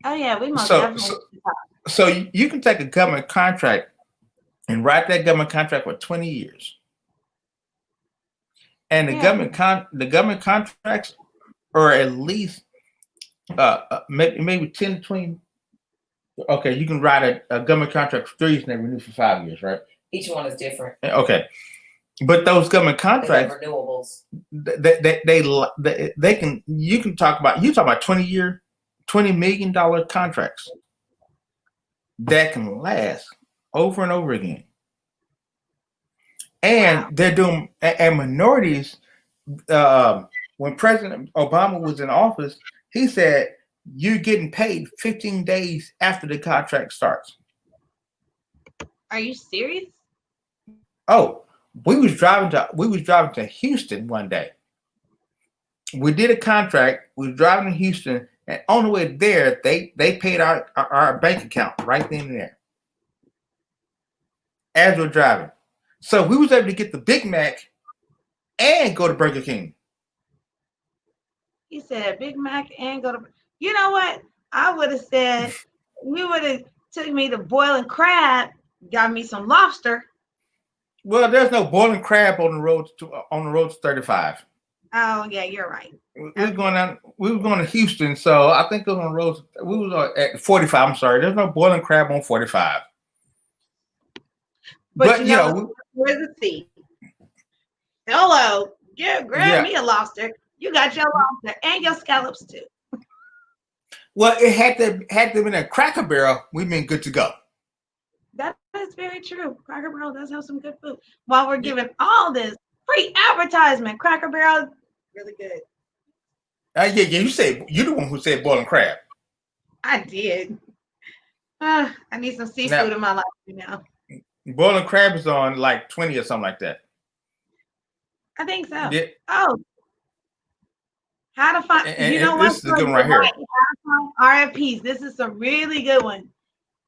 Oh yeah, we most definitely. So you can take a government contract and write that government contract for 20 years. And the government contracts are at least maybe 10 to 20. Okay, you can write a government contract for 3 years and then renew for 5 years, right? Each one is different. Okay. But those government contracts, renewables. They can. You talk about $20 million contracts that can last over and over again. And they're doing and minorities. When President Obama was in office, he said you're getting paid 15 days after the contract starts. Are you serious? Oh. We was driving to Houston one day. We did a contract. We were driving to Houston, and on the way there, they paid our bank account right then and there as we're driving. So we was able to get the Big Mac and go to Burger King. He said Big Mac and go to. You know what? I would have said we would have took me to boiling crab, got me some lobster. Well, there's no boiling crab on the road to 35. Oh yeah, you're right. We were going to Houston, so I think it was on the road. We was at 45. I'm sorry, there's no boiling crab on 45. But you know where's the sea? Hello, grab me a lobster. You got your lobster and your scallops too. Well, it had to be in a Cracker Barrel. We've been good to go. That is very true. Cracker Barrel does have some good food. While we're giving all this free advertisement, Cracker Barrel, really good. Yeah. You're the one who said boiling crab. I did. I need some seafood in my life now. Boiling crab is on like 20 or something like that. I think so. Yeah. Oh, how to find? And you know what? This is a good one right here. How to find RFPs. This is a really good one.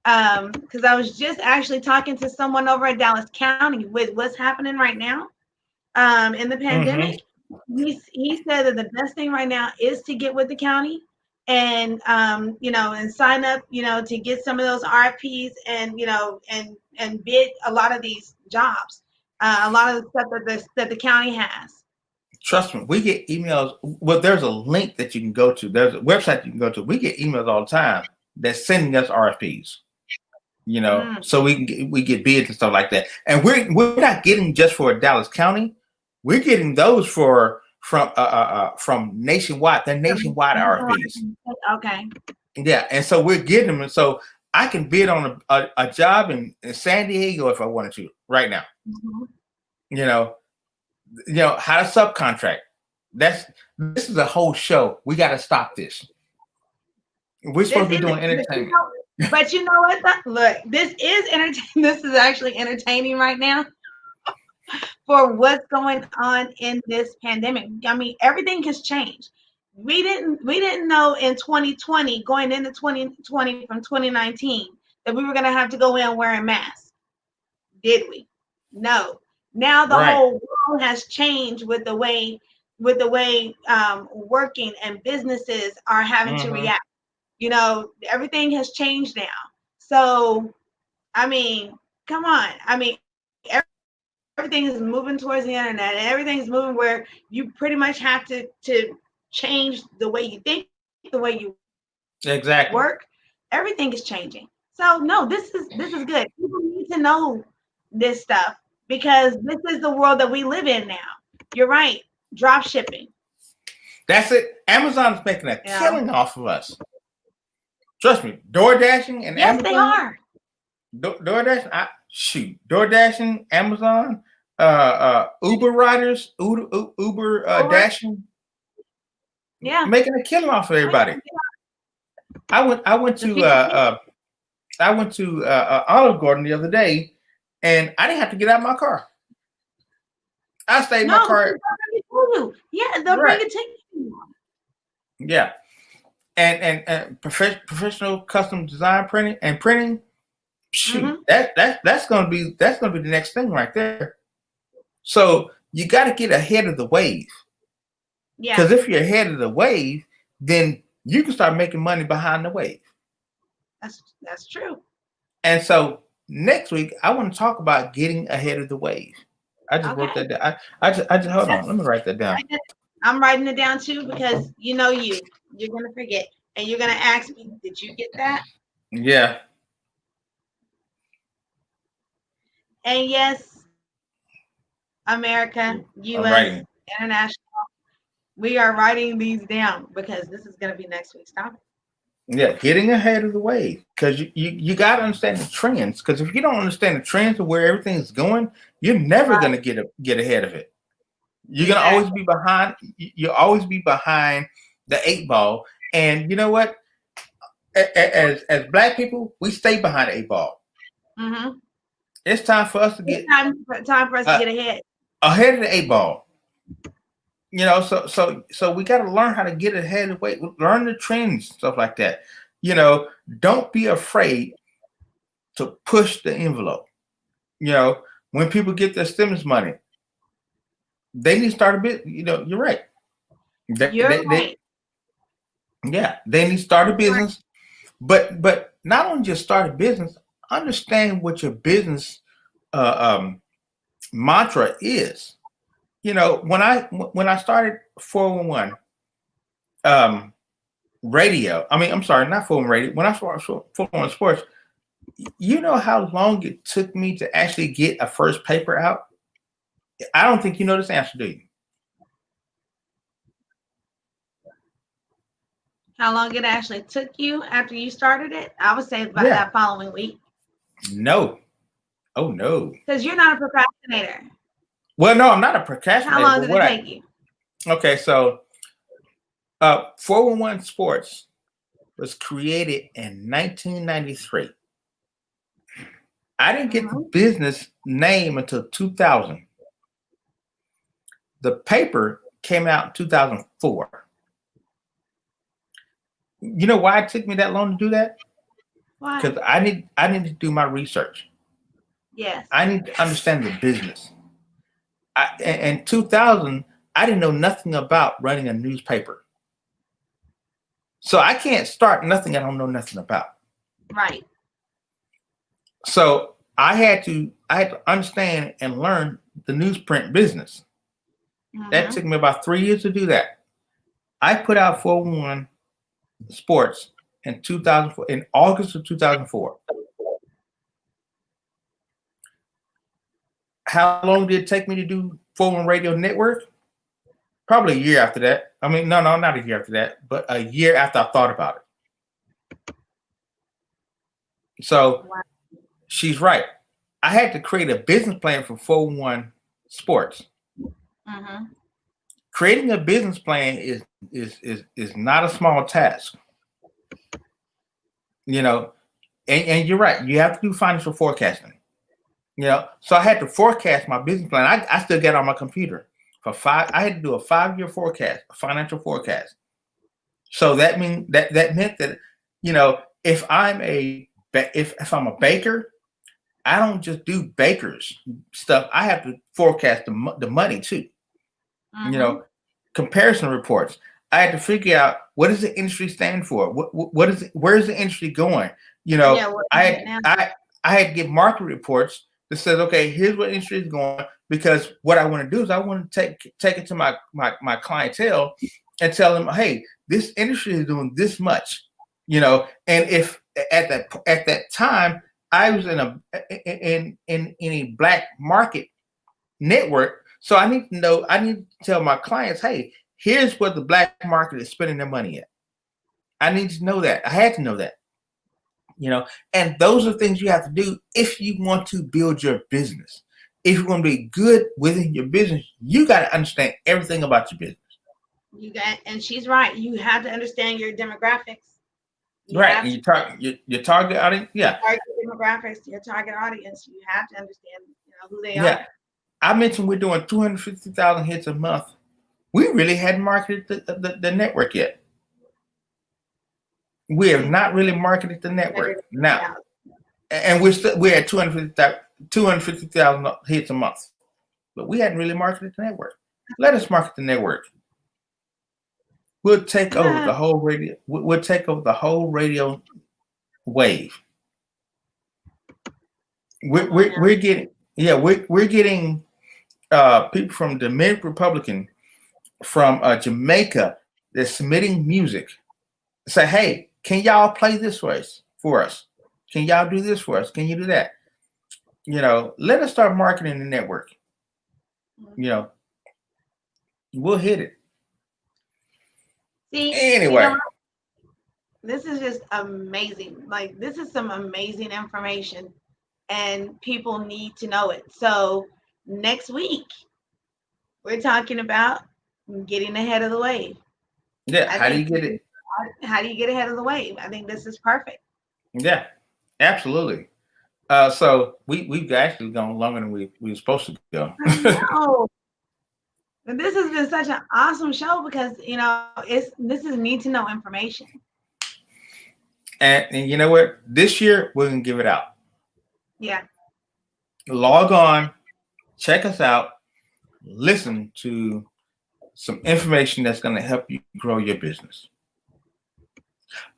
Because I was just actually talking to someone over at Dallas County with what's happening right now in the pandemic. Mm-hmm. He said that the best thing right now is to get with the county and and sign up, to get some of those RFPs and and bid a lot of these jobs, a lot of the stuff that the county has. Trust me, we get emails. Well, there's a link that you can go to. There's a website you can go to. We get emails all the time that's sending us RFPs. So we get bids and stuff like that. And we're not getting just for Dallas County. We're getting those from nationwide. They're nationwide RFPs. Okay. Yeah, and so we're getting them, and so I can bid on a job in San Diego if I wanted to right now. Mhm. You know, how to subcontract. This is a whole show. We got to stop this. We're supposed to be doing entertainment. But you know what? Look, this is entertaining. This is actually entertaining right now for what's going on in this pandemic. I mean, everything has changed. We didn't know in 2020, going into 2020 from 2019, that we were gonna have to go in wearing masks. Did we? No. Now the Right. whole world has changed with the way working and businesses are having to react. Everything has changed now. So, I mean, come on. I mean, everything is moving towards the internet, and everything's moving where you pretty much have to change the way you think, the way you Exactly. work. Everything is changing. So no, this is good. People need to know this stuff because this is the world that we live in now. You're right. Drop shipping. That's it. Amazon is making a killing off of us. Trust me. DoorDashing and yes, Amazon. They are. DoorDashing, Amazon, Uber riders, Uber dashing. Yeah. Making a killing off of everybody. I went to Olive Garden the other day, and I didn't have to get out of my car. I stayed in my car. Yeah, they'll bring it to you. Yeah, and professional custom design printing. Shoot, that's gonna be the next thing right there. So you got to get ahead of the wave. Yeah. Because if you're ahead of the wave, then you can start making money behind the wave. That's true. And so next week I want to talk about getting ahead of the wave. I just wrote that down. I just hold on. Let me write that down. I'm writing it down too because you're gonna forget and you're gonna ask me, did you get that? Yeah. And yes, America, US, international, we are writing these down because this is gonna be next week's topic. Yeah, getting ahead of the wave because you got to understand the trends. Because if you don't understand the trends of where everything is going, you're never going to get ahead of it. You're going to always be behind. You'll always be behind the 8 ball. And you know what? As Black people, we stay behind the 8 ball. Mm-hmm. It's time for us to get time for us to get ahead of the 8 ball. So we got to learn how to get ahead of the way, learn the trends, stuff like that. Don't be afraid to push the envelope. When people get their stimulus money, they need to start a bit. You're right. You're right. They need to start a business, but not only just start a business. Understand what your business mantra is. When I started 411 radio, I'm sorry, not 411 radio. When I started 411 sports, you know how long it took me to actually get a first paper out? I don't think you know this answer, do you? How long it actually took you after you started it? I would say about that following week. No. Oh, no. Because you're not a procrastinator. Well, no, I'm not a procrastinator. How long did it take you? Okay, so 411 Sports was created in 1993. I didn't get the business name until 2000. The paper came out in 2004. You know why it took me that long to do that? Why? Because I need to do my research. Yes. I need to understand the business. In 2000, I didn't know nothing about running a newspaper. So I can't start nothing I don't know nothing about. Right. So I had to understand and learn the newsprint business. That took me about 3 years to do that. I put out 411 Sports in 2004, in August of 2004. how long did it take me to do 401 Radio Network? Probably a year after that. I mean, no, not a year after that, but a year after I thought about it. So Wow. she's right. I had to create a business plan for 401 Sports. Mm-hmm. Creating a business plan is not a small task. You know, and you're right. You have to do financial forecasting. You know, so I had to forecast my business plan. I still get on my computer for I had to do a 5-year forecast, a financial forecast. So that meant that, you know, if I'm a baker, I don't just do baker's stuff. I have to forecast the money too. Mm-hmm. You know, comparison reports. I had to figure out, what does the industry stand for? What is it? Where is the industry going? You know, Yeah, I had to get market reports that says, okay, here's what industry is going. Because what I want to do is I want to take it to my clientele and tell them, hey, this industry is doing this much. You know, and if at that time I was in a black market network, so I need to know. I need to tell my clients, hey, here's what the black market is spending their money at. I need to know that. I had to know that. You know, and those are things you have to do if you want to build your business. If you want to be good within your business, you got to understand everything about your business. And she's right. You have to understand your demographics. Right. And your target audience. Yeah. Target demographics, your target audience. You have to understand, who they Yeah. are. I mentioned we're doing 250,000 hits a month. We really hadn't marketed the network yet. We have not really marketed the network now, and we're at 250,000 hits a month, but we hadn't really marketed the network. Let us market the network. We'll take over the whole radio. We'll take over the whole radio wave. We're getting people from the Dominican Republic, from Jamaica. They're submitting music. Say, hey, can y'all play this for us? Can y'all do this for us? Can you do that? You know, let us start marketing the network. You know, we'll hit it. See, anyway, this is just amazing. Like, this is some amazing information, and people need to know it. So next week, we're talking about getting ahead of the wave. Yeah, how do you get it? How do you get ahead of the wave? I think this is perfect. Yeah, absolutely. So we've actually gone longer than we were supposed to go. And this has been such an awesome show because this is need to know information. And you know what? This year we're gonna give it out. Yeah. Log on, check us out, listen to some information that's gonna help you grow your business.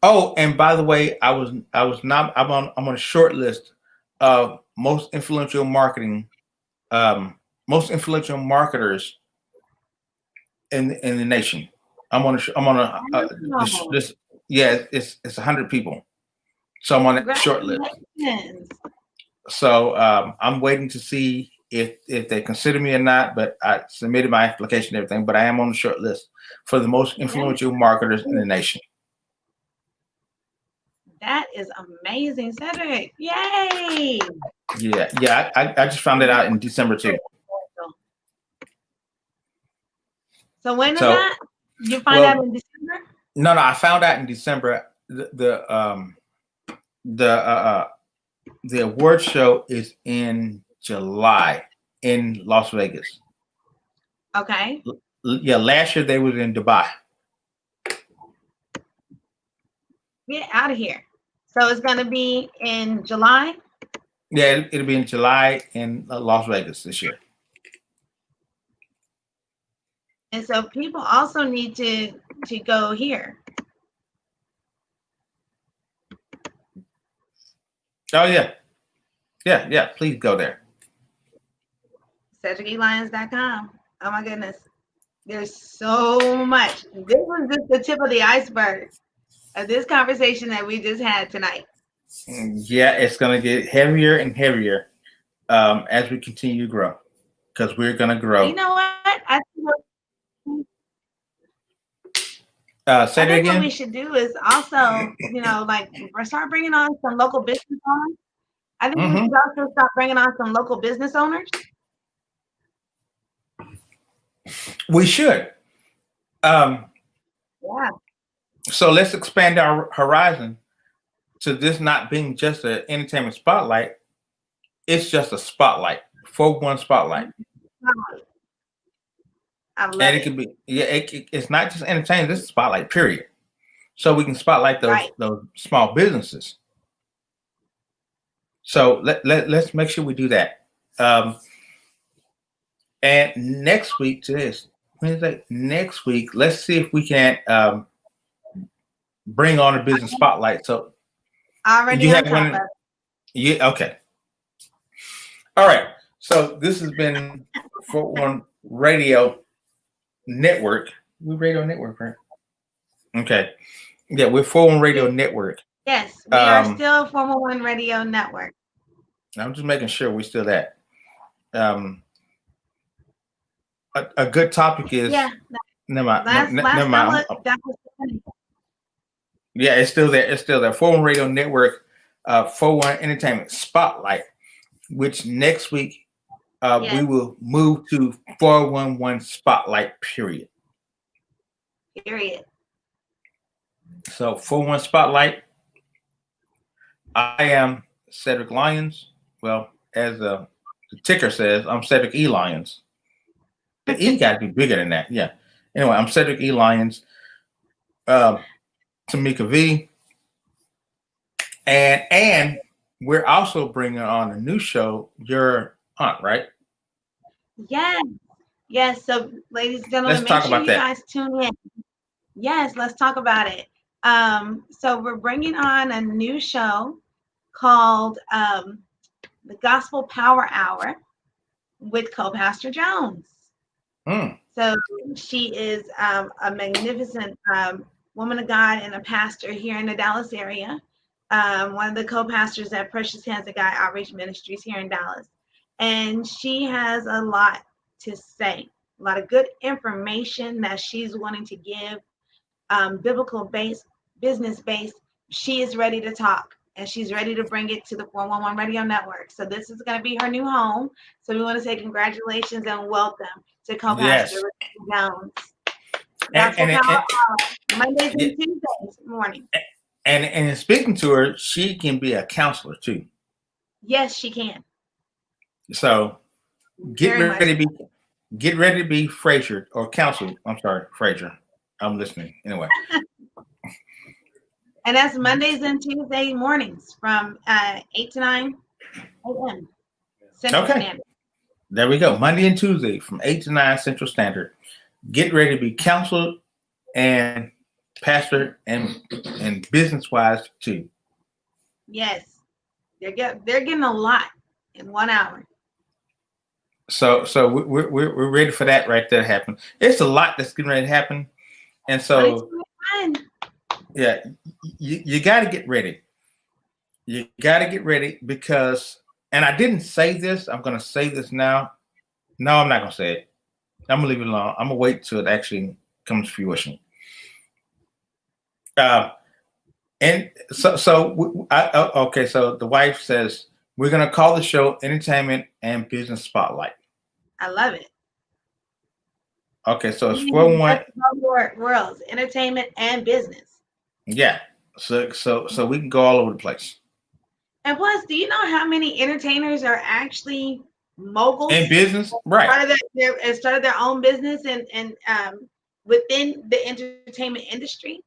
Oh, and by the way, I'm on a short list of most influential marketers in the nation. It's 100 people. So I'm on that short list. So I'm waiting to see if they consider me or not, but I submitted my application and everything, but I am on the short list for the most influential marketers in the nation. That is amazing, Cedric. Yay! Yeah. I just found it out in December too. So when is that? You find out in December? No, I found out in December. The award show is in July in Las Vegas. Okay. Yeah, last year they was in Dubai. Get out of here. So it's gonna be in July? Yeah, it'll be in July in Las Vegas this year. And so people also need to go here. Oh yeah. Yeah. Please go there. CedricElions.com. Oh my goodness. There's so much. This was just the tip of the iceberg of this conversation that we just had tonight. Yeah, it's gonna get heavier and heavier as we continue to grow, because we're going to grow. You know what? Say I that think what we again. should do is also, like start bringing on some local business owners. I think we should also start bringing on some local business owners. We should. Yeah. So let's expand our horizon to this not being just an entertainment spotlight. It's just a spotlight, 411 spotlight. I love And it can be, it's not just entertainment, this is spotlight, period. So we can spotlight those small businesses. So let's make sure we do that. And next week, today is Wednesday. Next week, let's see if we can bring on a business spotlight. So already you on have top one. of it. Yeah. Okay. All right. So this has been 411 Radio Network. We Radio Network, right? Okay. Yeah, we're 411 Radio Network. Yes, we are still 411 Radio Network. I'm just making sure we're still that. A good topic is never mind. Never mind. Yeah, it's still there. It's still there. 411 Radio Network, 411 Entertainment Spotlight, which next week we will move to 411 Spotlight, period. Period. So 411 Spotlight. I am Cedric Lyons. Well, as the ticker says, I'm Cedric E. Lyons. The E got to be bigger than that. Yeah. Anyway, I'm Cedric E. Lyons. Tamika V. And we're also bringing on a new show, Your Aunt, right? Yes. Yes. So, ladies and gentlemen, let's talk about that. Guys tune in. Yes, let's talk about it. So we're bringing on a new show called the Gospel Power Hour with Co-Pastor Jones. So she is a magnificent woman of God and a pastor here in the Dallas area. One of the co-pastors at Precious Hands of God Outreach Ministries here in Dallas. And she has a lot to say, a lot of good information that she's wanting to give, biblical-based, business-based. She is ready to talk, and she's ready to bring it to the 411 Radio Network. So this is going to be her new home. So we want to say congratulations and welcome to Co-Pastor Jones. Mondays and Tuesdays morning. And in speaking to her, she can be a counselor too. Yes, she can. So get ready to be Frazier or counsel. I'm sorry, Frazier. I'm listening. Anyway. And that's Mondays and Tuesday mornings from 8 to 9 a.m. Central Standard. There we go. Monday and Tuesday from 8 to 9 Central Standard. Get ready to be counselor and pastor and business-wise too. Yes. They're getting a lot in 1 hour. So we're ready for that right there to happen. It's a lot that's getting ready to happen. And so yeah, you got to get ready. You got to get ready because, and I didn't say this, I'm going to say this now. No, I'm not going to say it. I'm going to leave it alone. I'm going to wait till it actually comes to fruition. And so the wife says, we're going to call the show Entertainment and Business Spotlight. I love it. Okay, so it's 411 worlds, entertainment and business. Yeah. So we can go all over the place. And plus, do you know how many entertainers are actually moguls in business? Right. Started their own business and within the entertainment industry.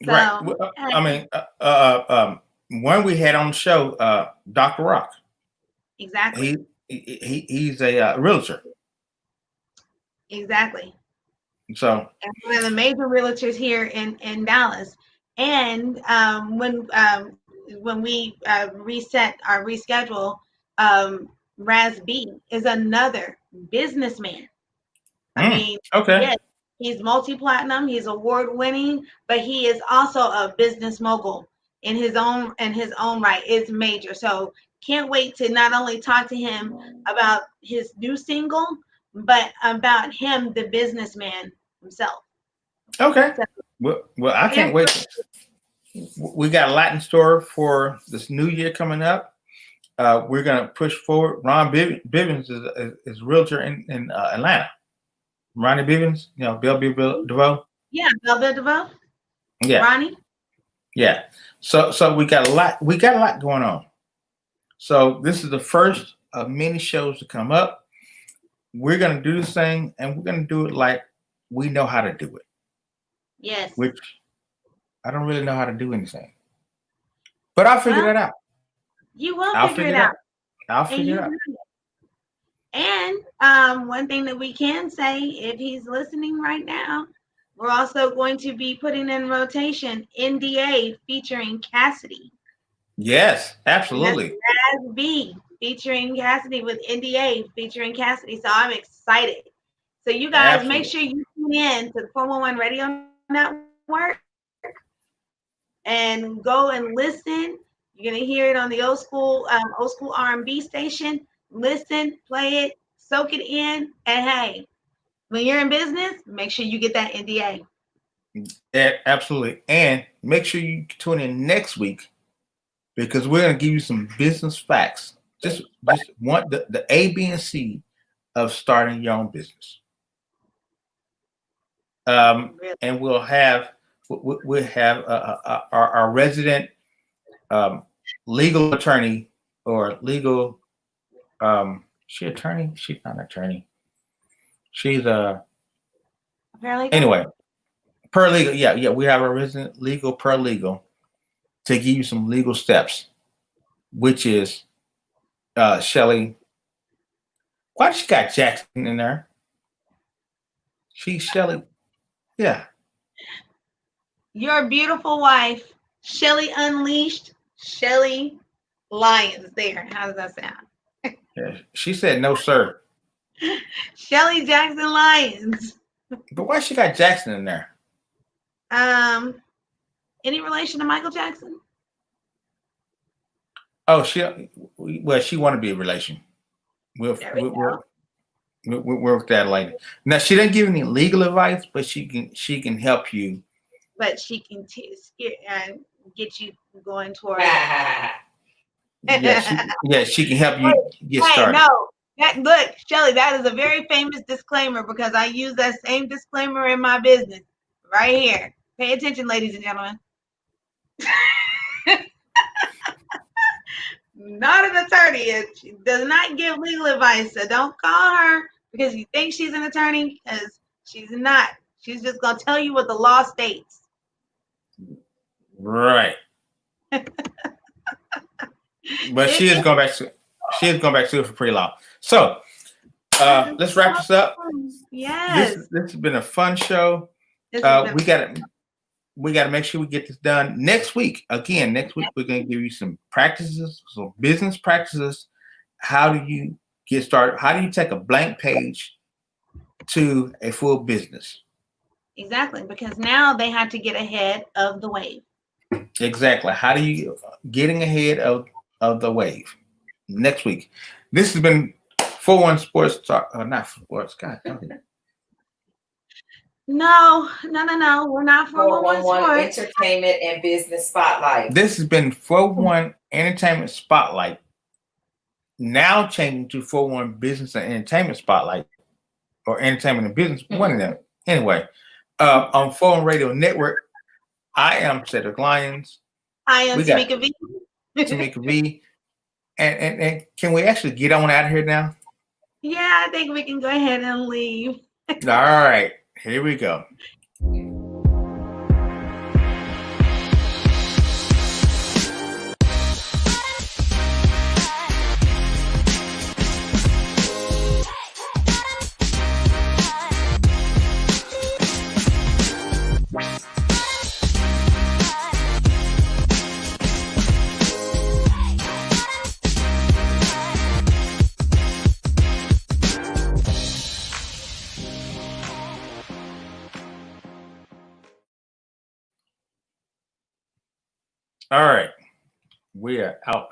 So, right. I mean, one we had on the show, Dr. Rock. Exactly. He's a realtor. Exactly. So and one of the major realtors here in Dallas. And when we reset our reschedule, Raz B is another businessman. I mean, yes, he's multi-platinum, he's award-winning, but he is also a business mogul in his own right. It's major. So can't wait to not only talk to him about his new single, but about him, the businessman himself. Okay. So, Well, I can't wait. We got a lot in store for this new year coming up. We're gonna push forward. Ron Bivens is realtor in Atlanta. Ronnie Bivens, you know, Bill DeVoe. yeah, Velvet DeVoe, Yeah, Ronnie. yeah. So we got a lot. We got a lot going on. So this is the first of many shows to come up. We're gonna do this thing, and we're gonna do it like we know how to do it. Yes. Which I don't really know how to do anything, but I'll figure Well, that out. you will I'll figure figure it it out. out. I'll And figure you it out. will. And one thing that we can say, if he's listening right now, we're also going to be putting in rotation NDA featuring Cassidy. Yes, And that's absolutely. Raz B featuring Cassidy with NDA featuring Cassidy. So I'm excited. So you guys make Absolutely. sure you tune in to the 411 Radio Network and go and listen. You're gonna hear it on the old school R&B station. Listen, play it, soak it in, and hey, when you're in business, make sure you get that NDA. Yeah, absolutely. And make sure you tune in next week because we're going to give you some business facts. Just want the A, B, and C of starting your own business. Really. And we'll have our resident legal attorney or legal she attorney? She's not an attorney. She's a Apparently, anyway. Paralegal, yeah. We have a resident legal paralegal to give you some legal steps, which is Shelly. Why she got Jackson in there? She's Shelly. Yeah. your beautiful wife, Shelly Unleashed, Shelly Lyons. There, how does that sound? Yeah. She said no, sir. Shelly Jackson Lyons. But why she got Jackson in there? Any relation to Michael Jackson? Oh, she want to be a relation. We'll work with that later. Now she didn't give any legal advice, but she can help you. But she can get you going toward. She can help you get started. No, look, Shelly, that is a very famous disclaimer because I use that same disclaimer in my business right here. Pay attention, ladies and gentlemen. Not an attorney. She does not give legal advice, so don't call her because you think she's an attorney because she's not. She's just gonna tell you what the law states. Right. But she is going back to it for pre-law. So let's wrap this up. Yes. This has been a fun show. We got to make sure we get this done next week. Again, next week we're going to give you some practices, some business practices. How do you get started? How do you take a blank page to a full business? Exactly, because now they had to get ahead of the wave. Exactly. How do you getting ahead of the wave? Next week. This has been 411 Sports Talk. Not sports. God. No. We're not 411 411 Sports. Entertainment and Business Spotlight. This has been 411 Entertainment Spotlight. Now changing to 411 Business and Entertainment Spotlight, or Entertainment and Business. One of them. Anyway, on 411 Radio Network, I am Cedric Lyons. I am Tamika V. Tamika V. And can we actually get on out of here now? Yeah, I think we can go ahead and leave. All right, here we go. All right, we are out.